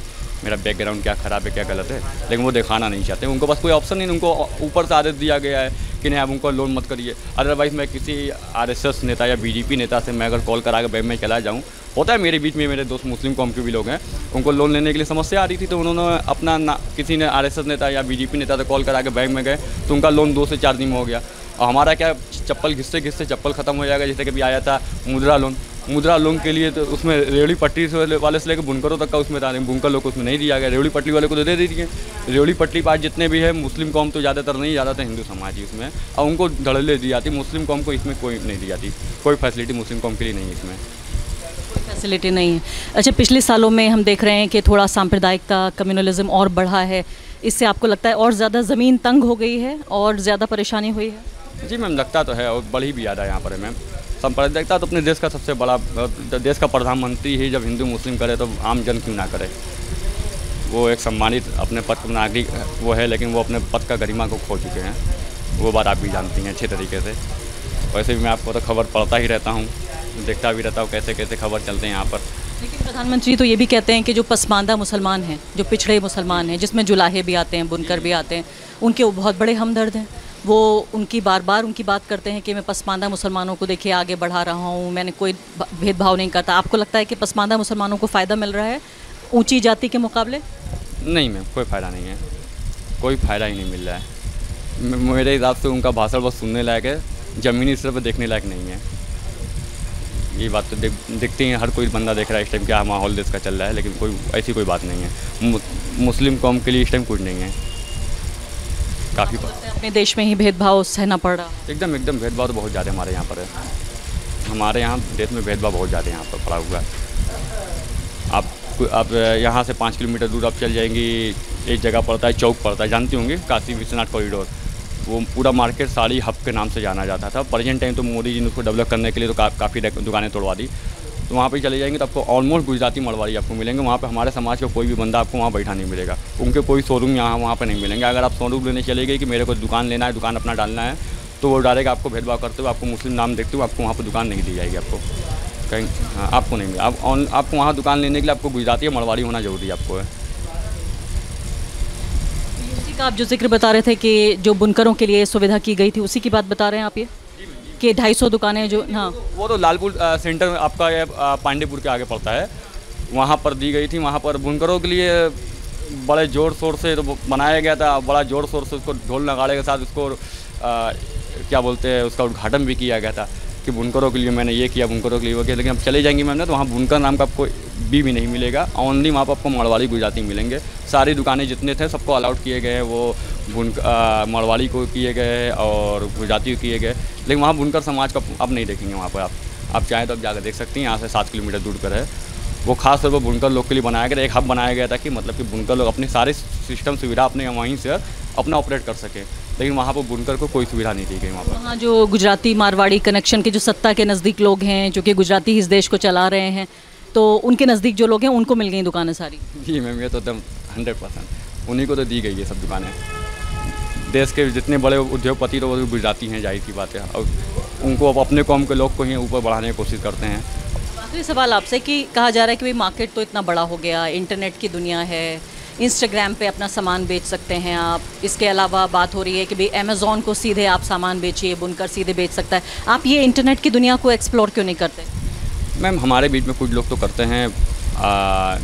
मेरा बैकग्राउंड क्या ख़राब है, क्या गलत है। लेकिन वो दिखाना नहीं चाहते, उनको बस कोई ऑप्शन नहीं, उनको ऊपर से आदेश दिया गया है कि नहीं आप उनको लोन मत करिए। अदरवाइज़ मैं किसी RSS नेता या BJP नेता से मैं अगर कॉल करा के बैंक में चला जाऊँ, होता है मेरे बीच में, मेरे दोस्त मुस्लिम कौम के भी लोग हैं, उनको लोन लेने के लिए समस्या आ रही थी तो उन्होंने अपना किसी ने RSS नेता या BJP नेता से कॉल करा के बैंक में गए तो उनका लोन 2 से 4 दिन में हो गया। और हमारा क्या, चप्पल घिसते घिसते चप्पल ख़त्म हो जाएगा। जैसे कभी आया था मुद्रा लोन के लिए, तो उसमें रेवड़ी पट्टी वाले से लेकर बुनकरों तक का उसमें था, बुनकर लोग को उसमें नहीं दिया गया, रेवड़ी पट्टी वाले को दे दिए। रेवड़ी पट्टी पास जितने भी है मुस्लिम कौम तो ज़्यादातर नहीं, ज़्यादातर हिंदू समाज ही उसमें, और उनको धड़ल्ले दी जाती। मुस्लिम कौम को इसमें कोई नहीं दी जाती, कोई फैसिलिटी मुस्लिम कौम के लिए नहीं है, इसमें फैसिलिटी नहीं है। अच्छा, पिछले सालों में हम देख रहे हैं कि थोड़ा सांप्रदायिकता, कम्युनलिज्म और बढ़ा है। इससे आपको लगता है और ज़्यादा ज़मीन तंग हो गई है और ज़्यादा परेशानी हुई है? जी मैम, लगता तो है, और बढ़ी भी ज़्यादा यहाँ पर है मैम। सांप्रदायिकता तो अपने देश का सबसे बड़ा, देश का प्रधानमंत्री ही जब हिंदू मुस्लिम करे तो आम जन क्यों ना करे। वो एक सम्मानित अपने पद का नागरिक वो है, लेकिन वो अपने पद का गरिमा को खो चुके हैं। वो बात आप भी जानती हैं अच्छे तरीके से। वैसे भी मैं आपको तो खबर पढ़ता ही रहता हूँ, देखता भी रहता हूँ कैसे कैसे खबर चलते हैं यहाँ पर। लेकिन प्रधानमंत्री तो ये भी कहते हैं कि जो पसमानदा मुसलमान हैं, जो पिछड़े मुसलमान हैं, जिसमें जुलाहे भी आते हैं, बुनकर भी आते हैं, उनके वो बहुत बड़े हमदर्द हैं। वो उनकी बार बार उनकी बात करते हैं कि मैं पसमानदा मुसलमानों को देखिए आगे बढ़ा रहा हूँ, मैंने कोई भेदभाव नहीं करता। आपको लगता है कि पसमानदा मुसलमानों को फ़ायदा मिल रहा है ऊंची जाति के मुकाबले? नहीं मैम, कोई फ़ायदा नहीं है, कोई फ़ायदा ही नहीं मिल रहा है। मेरे हिसाब से उनका भाषण बस सुनने लायक है, ज़मीनी स्तर पर देखने लायक नहीं है। ये बात तो दिखती है, हर कोई बंदा देख रहा है इस टाइम क्या माहौल देश का चल रहा है, लेकिन ऐसी कोई बात नहीं है। मुस्लिम कौम के लिए इस टाइम कुछ नहीं है। काफ़ी अपने देश में ही भेदभाव सहना पड़ रहा है? एकदम भेदभाव तो बहुत ज़्यादा हमारे यहाँ पर है। हमारे यहाँ देश में भेदभाव बहुत ज़्यादा यहाँ पर पड़ा हुआ है। आप यहाँ से 5 किलोमीटर दूर आप चल जाएंगी, एक जगह पड़ता है, चौक पड़ता है, जानती होंगी, काशी विश्वनाथ कॉरिडोर। वो पूरा मार्केट साड़ी हब के नाम से जाना जाता था। प्रेजेंट टाइम तो मोदी जी ने उसको डेवलप करने के लिए तो काफ़ी दुकानें तोड़वा दी। तो वहाँ पे चले जाएंगे तो आपको ऑलमोस्ट गुजराती मरवाड़ी आपको मिलेंगे। वहाँ पे हमारे समाज का कोई भी बंदा आपको वहाँ बैठा नहीं मिलेगा। उनके कोई शोरूम वहाँ पे नहीं मिलेंगे। अगर आप शोरूम लेने चले गए कि मेरे को दुकान लेना है, दुकान अपना डालना है, तो वो डायरेक्ट आपको भेदभाव करते हुए आपको मुस्लिम नाम देखते हुए आपको वहाँ पर दुकान नहीं दी जाएगी। आपको कहीं आपको नहीं मिलेगा। आपको वहाँ दुकान लेने के लिए आपको गुजराती या मरवाड़ी होना ज़रूरी आपको है। उसी का आप जो जिक्र बता रहे थे कि जो बुनकरों के लिए सुविधा की गई थी, उसी की बात बता रहे हैं आप ये कि 250 दुकानें जो, हाँ वो तो लालपुर सेंटर में आपका पांडेपुर के आगे पड़ता है, वहाँ पर दी गई थी। वहाँ पर बुनकरों के लिए बड़े ज़ोर शोर से तो बनाया गया था, बड़ा ज़ोर शोर से उसको ढोल नगाड़े के साथ उसको क्या बोलते हैं उसका उद्घाटन भी किया गया था कि बुनकरों के लिए मैंने ये किया, बुनकरों के लिए वो किया। लेकिन अब चले जाएंगे मैम ना तो वहाँ बुनकर नाम का आपको भी नहीं मिलेगा। ओनली वहाँ पर आपको मरवाड़ी गुजराती मिलेंगे। सारी दुकानें जितने थे सबको अलाउड किए गए हैं, वो मरवाड़ी को किए गए और गुजराती को किए गए। लेकिन वहाँ बुनकर समाज का अब नहीं देखेंगे। वहाँ पर आप चाहें तो आप जाकर देख सकती हैं। यहाँ से 7 किलोमीटर दूर पर है। वो खास तौर पर बुनकर लोग के लिए बनाया गया, एक हब बनाया गया था कि मतलब कि बुनकर लोग अपनी सारी सिस्टम सुविधा अपने वहीं से अपना ऑपरेट कर सकें। लेकिन वहाँ पर बुनकर को कोई सुविधा नहीं दी गई। वहाँ जो गुजराती मारवाड़ी कनेक्शन के जो सत्ता के नज़दीक लोग हैं, जो कि गुजराती ही इस देश को चला रहे हैं, तो उनके नज़दीक जो लोग हैं उनको मिल गई दुकानें सारी? जी मैम, ये तो एकदम 100% उन्हीं को तो दी गई है सब दुकानें। देश के जितने बड़े उद्योगपति तो वो गुजराती हैं, जाहिर सी बात है। और उनको अब अपने कौम के लोग को ही ऊपर बढ़ाने की कोशिश करते हैं। आखिरी सवाल आपसे कि कहा जा रहा है कि भाई मार्केट तो इतना बड़ा हो गया, इंटरनेट की दुनिया है, इंस्टाग्राम पे अपना सामान बेच सकते हैं आप। इसके अलावा बात हो रही है कि भाई अमेज़ॉन को सीधे आप सामान बेचिए, बुनकर सीधे बेच सकता है। आप ये इंटरनेट की दुनिया को एक्सप्लोर क्यों नहीं करते? मैम, हमारे बीच में कुछ लोग तो करते हैं।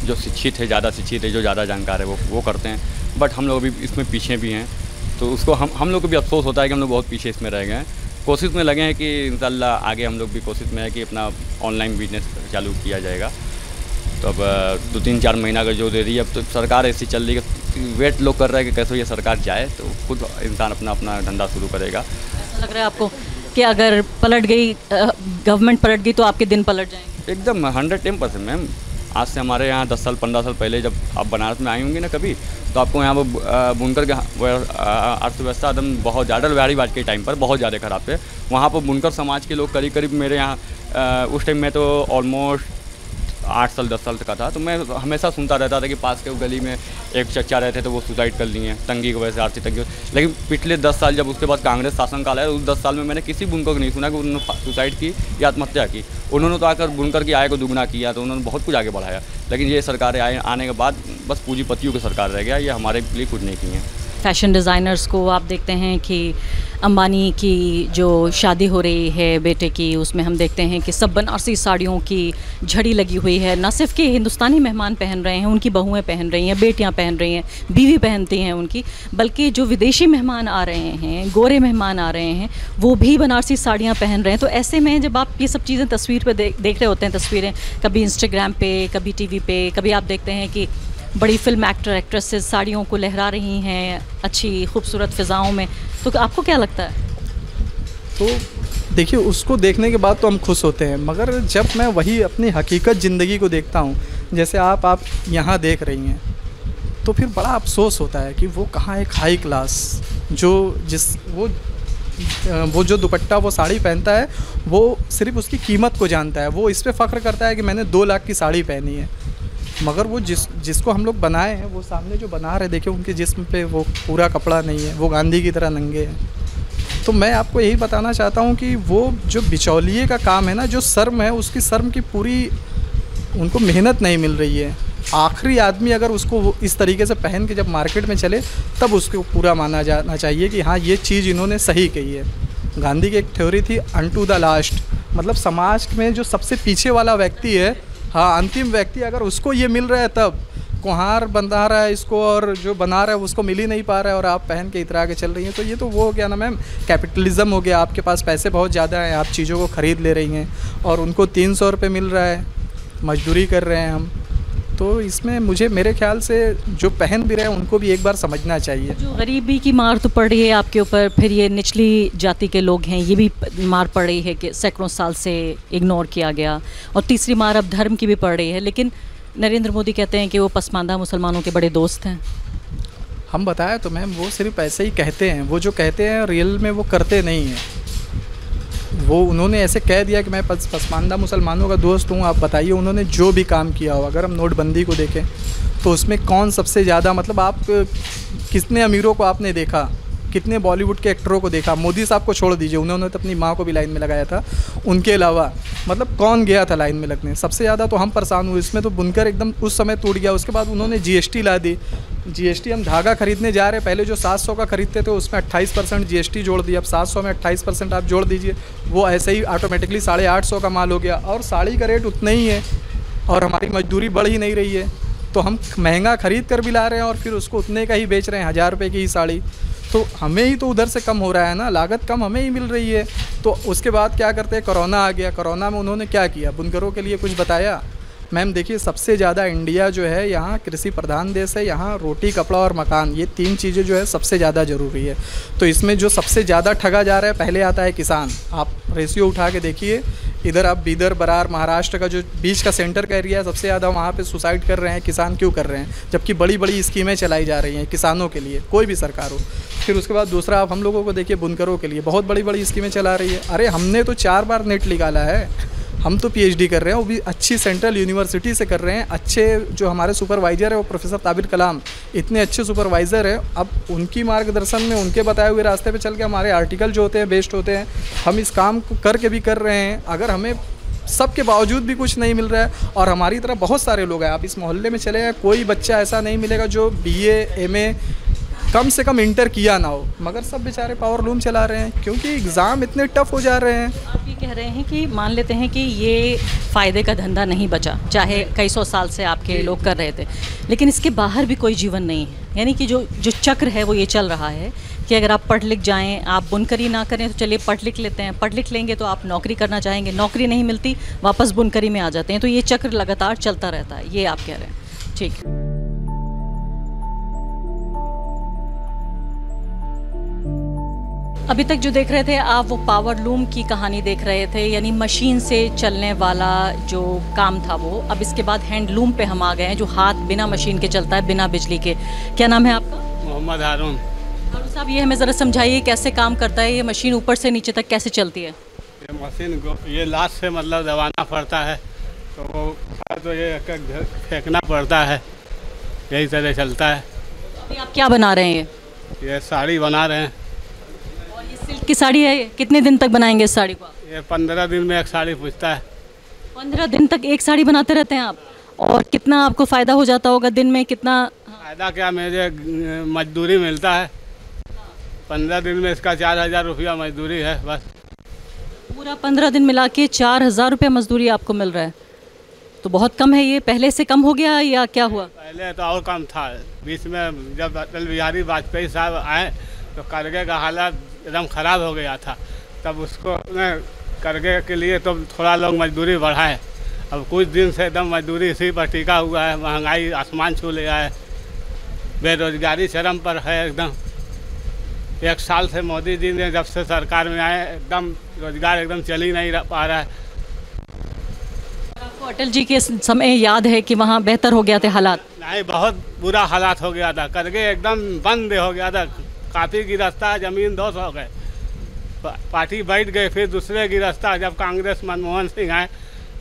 जो शिक्षित है, ज़्यादा शिक्षित है, जो ज़्यादा जानकार है वो करते हैं, बट हम लोग अभी इसमें पीछे भी हैं। तो उसको हम लोग को भी अफसोस होता है कि हम लोग बहुत पीछे इसमें रह गए हैं। कोशिश में लगे हैं कि इंशाल्लाह आगे हम लोग भी कोशिश में है कि अपना ऑनलाइन बिजनेस चालू किया जाएगा। तो अब 2-3-4 महीना का जो दे रही है, अब तो सरकार ऐसी चल रही है, वेट लोग कर रहे हैं कि कैसे ये सरकार जाए तो खुद इंसान अपना धंधा शुरू करेगा। ऐसा लग रहा है आपको कि अगर पलट गई गवर्नमेंट पलट गई तो आपके दिन पलट जाएंगे? एकदम 110% मैम। आज से हमारे यहाँ 10 साल 15 साल पहले जब आप बनारस में आई होंगी ना कभी, तो आपको यहाँ पर बुनकर के अर्थव्यवस्था एकदम बहुत ज़्यादा बिहारी वाज के टाइम पर बहुत ज़्यादा ख़राब है। वहाँ पर बुनकर समाज के लोग करीब मेरे यहाँ उस टाइम में तो ऑलमोस्ट 8 साल 10 साल का था, तो मैं हमेशा सुनता रहता था कि पास के गली में एक चचा रहते तो वो सुसाइड कर लिए तंगी की वजह से, आर्थिक तंगी। लेकिन पिछले 10 साल जब उसके बाद कांग्रेस शासनकाल है, उस 10 साल में मैंने किसी बुनकर को नहीं सुना कि उन्होंने सुसाइड की या आत्महत्या की। उन्होंने तो आकर बुनकर की आय को दुगना किया, तो उन्होंने बहुत कुछ आगे बढ़ाया। लेकिन ये सरकार आने के बाद बस पूंजीपतियों की सरकार रह गया, ये हमारे लिए कुछ नहीं की है। फैशन डिज़ाइनर्स को आप देखते हैं कि अंबानी की जो शादी हो रही है बेटे की, उसमें हम देखते हैं कि सब बनारसी साड़ियों की झड़ी लगी हुई है। न सिर्फ कि हिंदुस्तानी मेहमान पहन रहे हैं, उनकी बहुएं पहन रही हैं, बेटियां पहन रही हैं, बीवी पहनती हैं उनकी, बल्कि जो विदेशी मेहमान आ रहे हैं, गोरे मेहमान आ रहे हैं, वो भी बनारसी साड़ियाँ पहन रहे हैं। तो ऐसे में जब आप ये सब चीज़ें तस्वीर पर देख रहे होते हैं, तस्वीरें कभी इंस्टाग्राम पे, कभी TV पे, कभी आप देखते हैं कि बड़ी फिल्म एक्ट्रेसेस साड़ियों को लहरा रही हैं अच्छी खूबसूरत फ़िज़ाओं में, तो आपको क्या लगता है? तो देखिए, उसको देखने के बाद तो हम खुश होते हैं, मगर जब मैं वही अपनी हकीकत ज़िंदगी को देखता हूँ, जैसे आप यहाँ देख रही हैं, तो फिर बड़ा अफसोस होता है कि वो कहाँ एक हाई क्लास वो जो दुपट्टा वो साड़ी पहनता है, वो सिर्फ उसकी कीमत को जानता है। वो इस पे फ़ख्र करता है कि मैंने 2 लाख की साड़ी पहनी है, मगर वो जिसको हम लोग बनाए हैं, वो सामने जो बना रहे, देखिए उनके जिस्म पे वो पूरा कपड़ा नहीं है, वो गांधी की तरह नंगे हैं। तो मैं आपको यही बताना चाहता हूँ कि वो जो बिचौलिए का काम है ना, जो शर्म है, उसकी शर्म की पूरी उनको मेहनत नहीं मिल रही है। आखिरी आदमी अगर उसको इस तरीके से पहन के जब मार्केट में चले, तब उसको पूरा माना जाना चाहिए कि हाँ, ये चीज़ इन्होंने सही कही है। गांधी की एक थ्योरी थी अनटू द लास्ट, मतलब समाज में जो सबसे पीछे वाला व्यक्ति है, हाँ, अंतिम व्यक्ति, अगर उसको ये मिल रहा है, तब कुम्हार बना रहा है इसको और जो बना रहा है उसको मिल ही नहीं पा रहा है, और आप पहन के इतरा के चल रही हैं, तो ये तो वो क्या नाम है, कैपिटलिज्म हो गया। आपके पास पैसे बहुत ज़्यादा हैं, आप चीज़ों को ख़रीद ले रही हैं और उनको 300 रुपये मिल रहा है, मजदूरी कर रहे हैं हम। तो इसमें मेरे ख्याल से जो पहन भी रहे हैं उनको भी एक बार समझना चाहिए। जो गरीबी की मार तो पड़ रही है आपके ऊपर, फिर ये निचली जाति के लोग हैं, ये भी मार पड़ रही है कि सैकड़ों साल से इग्नोर किया गया, और तीसरी मार अब धर्म की भी पड़ रही है। लेकिन नरेंद्र मोदी कहते हैं कि वो पसमानदा मुसलमानों के बड़े दोस्त हैं। हम बताया तो मैम, वो सिर्फ ऐसे ही कहते हैं, वो जो कहते हैं रियल में वो करते नहीं हैं। वो उन्होंने ऐसे कह दिया कि मैं पसमानदा मुसलमानों का दोस्त हूँ। आप बताइए उन्होंने जो भी काम किया हो, अगर हम नोटबंदी को देखें तो उसमें कौन सबसे ज़्यादा, मतलब आप कितने अमीरों को आपने देखा, कितने बॉलीवुड के एक्टरों को देखा, मोदी साहब को छोड़ दीजिए, उन्होंने तो अपनी माँ को भी लाइन में लगाया था, उनके अलावा मतलब कौन गया था लाइन में लगने। सबसे ज़्यादा तो हम परेशान हुए इसमें, तो बुनकर एकदम उस समय टूट गया। उसके बाद उन्होंने GST ला दी। GST, हम धागा खरीदने जा रहे हैं, पहले जो 700 का खरीदते थे उसमें 28% GST जोड़ दिया। अब 700 में 28% आप जोड़ दीजिए, वो ऐसे ही ऑटोमेटिकली 850 का माल हो गया, और साड़ी का रेट उतना ही है और हमारी मजदूरी बढ़ ही नहीं रही है। तो हम महंगा खरीद कर भी ला रहे हैं और फिर उसको उतने का ही बेच रहे हैं, 1000 रुपये की ही साड़ी। तो हमें ही तो उधर से कम हो रहा है ना, लागत कम हमें ही मिल रही है। तो उसके बाद क्या करते हैं, कोरोना आ गया। कोरोना में उन्होंने क्या किया, बुनकरों के लिए कुछ बताया? मैम देखिए, सबसे ज़्यादा इंडिया जो है यहाँ कृषि प्रधान देश है, यहाँ रोटी, कपड़ा और मकान, ये 3 चीज़ें जो है सबसे ज़्यादा ज़रूरी है। तो इसमें जो सबसे ज़्यादा ठगा जा रहा है, पहले आता है किसान। आप रेशियो उठा के देखिए, इधर आप बीदर, बरार, महाराष्ट्र का जो बीच का सेंटर का एरिया है, सबसे ज़्यादा वहाँ पे सुसाइड कर रहे हैं किसान। क्यों कर रहे हैं, जबकि बड़ी बड़ी स्कीमें चलाई जा रही हैं किसानों के लिए, कोई भी सरकार हो। फिर उसके बाद दूसरा आप हम लोगों को देखिए, बुनकरों के लिए बहुत बड़ी बड़ी स्कीमें चला रही है। अरे हमने तो 4 बार नेट निकाला है, हम तो PhD कर रहे हैं, वो भी अच्छी सेंट्रल यूनिवर्सिटी से कर रहे हैं। अच्छे जो हमारे सुपरवाइज़र है वो प्रोफेसर ताबिर कलाम, इतने अच्छे सुपरवाइज़र है। अब उनकी मार्गदर्शन में, उनके बताए हुए रास्ते पे चल के हमारे आर्टिकल जो होते हैं बेस्ट होते हैं। हम इस काम को करके भी कर रहे हैं। अगर हमें सबके बावजूद भी कुछ नहीं मिल रहा है, और हमारी तरह बहुत सारे लोग हैं, आप इस मोहल्ले में चले हैं, कोई बच्चा ऐसा नहीं मिलेगा जो BA MA कम से कम इंटर किया ना हो, मगर सब बेचारे पावर लूम चला रहे हैं, क्योंकि एग्ज़ाम इतने टफ हो जा रहे हैं। आप ये कह रहे हैं कि मान लेते हैं कि ये फ़ायदे का धंधा नहीं बचा, चाहे कई सौ साल से आपके लोग कर रहे थे, लेकिन इसके बाहर भी कोई जीवन नहीं है। यानी कि जो चक्र है वो ये चल रहा है कि अगर आप पढ़ लिख जाएं, आप बुनकरी ना करें तो चलिए पढ़ लिख लेते हैं, पढ़ लिख लेंगे तो आप नौकरी करना चाहेंगे, नौकरी नहीं मिलती वापस बुनकरी में आ जाते हैं, तो ये चक्र लगातार चलता रहता है, ये आप कह रहे हैं। ठीक है। अभी तक जो देख रहे थे आप वो पावर लूम की कहानी देख रहे थे, यानी मशीन से चलने वाला जो काम था वो। अब इसके बाद हैंडलूम पे हम आ गए हैं, जो हाथ बिना मशीन के चलता है, बिना बिजली के। क्या नाम है आपका? मोहम्मद हारून। हारून साहब, ये हमें ज़रा समझाइए कैसे काम करता है ये मशीन, ऊपर से नीचे तक कैसे चलती है? ये मशीन को ये लात से मतलब दबाना पड़ता है, तो ये फेंकना पड़ता है, यही तरह चलता है। अभी आप क्या बना रहे हैं? ये साड़ी बना रहे हैं। और ये सिल्क की साड़ी है, कितने दिन तक बनाएंगे इस साड़ी को आप? ये 15 दिन में एक साड़ी पूछता है। 15 दिन तक एक साड़ी बनाते रहते हैं आप? और कितना आपको फ़ायदा हो जाता होगा दिन में? कितना फ़ायदा क्या, मुझे मजदूरी मिलता है 15 दिन में, इसका 4000 रुपया मजदूरी है बस। पूरा 15 दिन मिला के 4000 रुपये मजदूरी आपको मिल रहा है, तो बहुत कम है ये। पहले से कम हो गया या क्या हुआ? पहले तो और कम था, बीच में जब अटल बिहारी वाजपेयी साहब आए तो करगे का हालत एकदम ख़राब हो गया था, तब उसको करगे के लिए तो थोड़ा लोग मजदूरी बढ़ाए। अब कुछ दिन से एकदम मजदूरी इसी पर टिका हुआ है, महंगाई आसमान छू लिया है, बेरोजगारी चरम पर है एकदम। 1 साल से मोदी जी ने जब से सरकार में आए एकदम रोजगार एकदम चल ही नहीं पा रहा है। आपको अटल जी के समय याद है कि वहाँ बेहतर हो गया थे हालात? नहीं, बहुत बुरा हालात हो गया था, करगे एकदम बंद हो गया था, काफ़ी गिरफ्तार ज़मीन 200 हो गए, पार्टी बैठ गए। फिर दूसरे गिरफ्तार जब कांग्रेस मनमोहन सिंह आए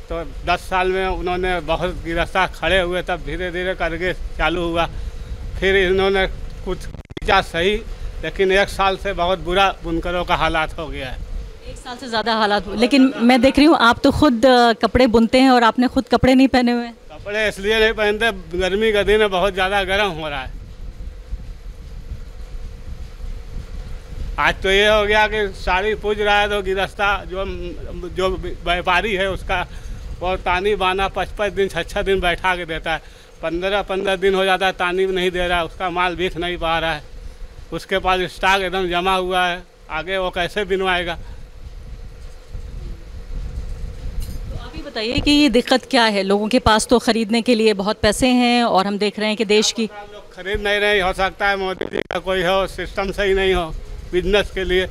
तो 10 साल में उन्होंने बहुत गिरफ्तार खड़े हुए, तब धीरे धीरे करगे चालू हुआ। फिर इन्होंने कुछ किया सही, लेकिन 1 साल से बहुत बुरा बुनकरों का हालात हो गया है। 1 साल से ज़्यादा हालात। लेकिन मैं देख रही हूँ आप तो खुद कपड़े बुनते हैं और आपने खुद कपड़े नहीं पहने हुए हैं। कपड़े इसलिए नहीं पहनते, गर्मी का दिन है, बहुत ज़्यादा गर्म हो रहा है। आज तो ये हो गया कि साड़ी पूज रहा है तो गिरफ्तार जो व्यापारी है उसका वो तानी बाना 5-5 दिन 6-6 दिन बैठा के देता है, 15-15 दिन हो जाता है, तानी नहीं दे रहा है, उसका माल बेच नहीं पा रहा है, उसके पास स्टॉक एकदम जमा हुआ है, आगे वो कैसे बिनवाएगा? तो आप ही बताइए कि ये दिक्कत क्या है? लोगों के पास तो ख़रीदने के लिए बहुत पैसे हैं और हम देख रहे हैं कि देश की लोग खरीद नहीं रहे। हो सकता है मोदी जी का कोई हो सिस्टम सही नहीं हो बिजनेस के लिए।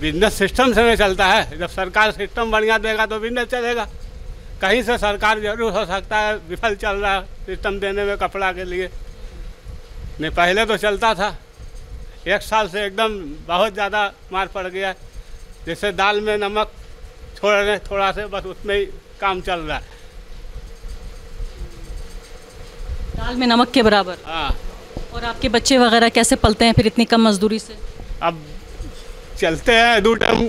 बिजनेस सिस्टम से नहीं चलता है, जब सरकार सिस्टम बढ़िया देगा तो बिजनेस चलेगा। कहीं से सरकार जरूर हो सकता है विफल चल रहा है सिस्टम देने में कपड़ा के लिए, नहीं पहले तो चलता था। 1 साल से एकदम बहुत ज़्यादा मार पड़ गया है, जैसे दाल में नमक छोड़ रहे थोड़ा से, बस उसमें ही काम चल रहा है। दाल में नमक के बराबर। हाँ। और आपके बच्चे वगैरह कैसे पलते हैं फिर इतनी कम मजदूरी से? अब चलते हैं, 2 टाइम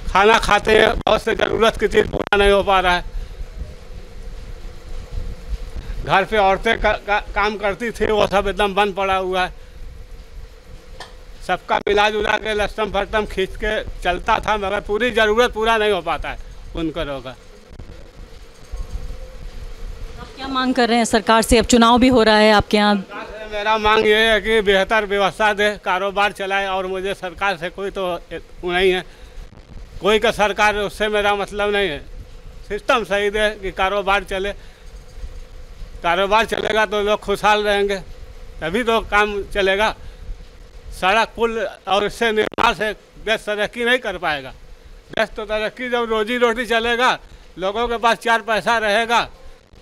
खाना खाते हैं, बहुत से ज़रूरत की चीज़ पूरा नहीं हो पा रहा है। घर पे औरतें काम करती थी, वो सब एकदम बंद पड़ा हुआ है। सबका मिला जुला के लस्तम फटम खींच के चलता था, मगर पूरी ज़रूरत पूरा नहीं हो पाता है बुनकरों का। आप क्या मांग कर रहे हैं सरकार से? अब चुनाव भी हो रहा है आपके यहाँ। मेरा मांग ये है कि बेहतर व्यवस्था दे, कारोबार चलाए, और मुझे सरकार से कोई तो नहीं है, कोई का सरकार उससे मेरा मतलब नहीं है। सिस्टम सही दे कि कारोबार चले, कारोबार चलेगा तो लोग खुशहाल रहेंगे, तभी तो काम चलेगा। सड़क पुल और इससे निर्माण से देश तरक्की नहीं कर पाएगा। देश तो तरक्की जब रोजी रोटी चलेगा, लोगों के पास 4 पैसा रहेगा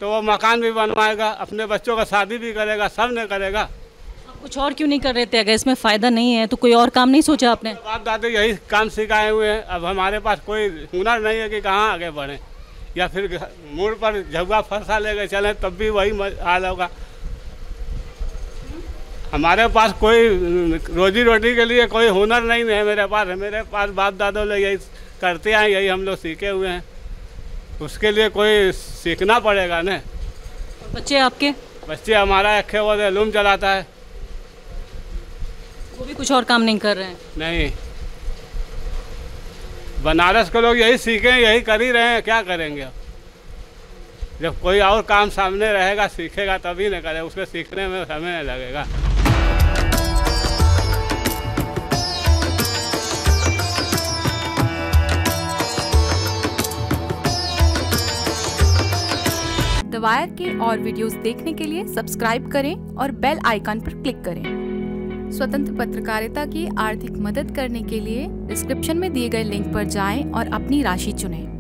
तो वो मकान भी बनवाएगा, अपने बच्चों का शादी भी करेगा, सब ने करेगा। आप कुछ और क्यों नहीं कर रहे थे? अगर इसमें फ़ायदा नहीं है तो कोई और काम नहीं सोचा आपने? बाप दादा यही काम सिखाए हुए हैं, अब हमारे पास कोई हुनर नहीं है कि कहाँ आगे बढ़ें, या फिर मुड़ पर झुग्गा फरसा लेके चलें तब भी वही हाल होगा। हमारे पास कोई रोजी रोटी के लिए कोई हुनर नहीं है मेरे पास बाप दादों लोग यही करते हैं, यही हम लोग सीखे हुए हैं, उसके लिए कोई सीखना पड़ेगा ना। बच्चे आपके? बच्चे हमारा एक वो लूम चलाता है, वो भी कुछ और काम नहीं कर रहे हैं? नहीं। बनारस के लोग यही सीखें, यही कर ही रहे हैं, क्या करेंगे अब? जब कोई और काम सामने रहेगा, सीखेगा तभी न करे, उसके सीखने में समय नहीं लगेगा। द वायर के और वीडियोस देखने के लिए सब्सक्राइब करें और बेल आइकन पर क्लिक करें। स्वतंत्र पत्रकारिता की आर्थिक मदद करने के लिए डिस्क्रिप्शन में दिए गए लिंक पर जाएं और अपनी राशि चुनें।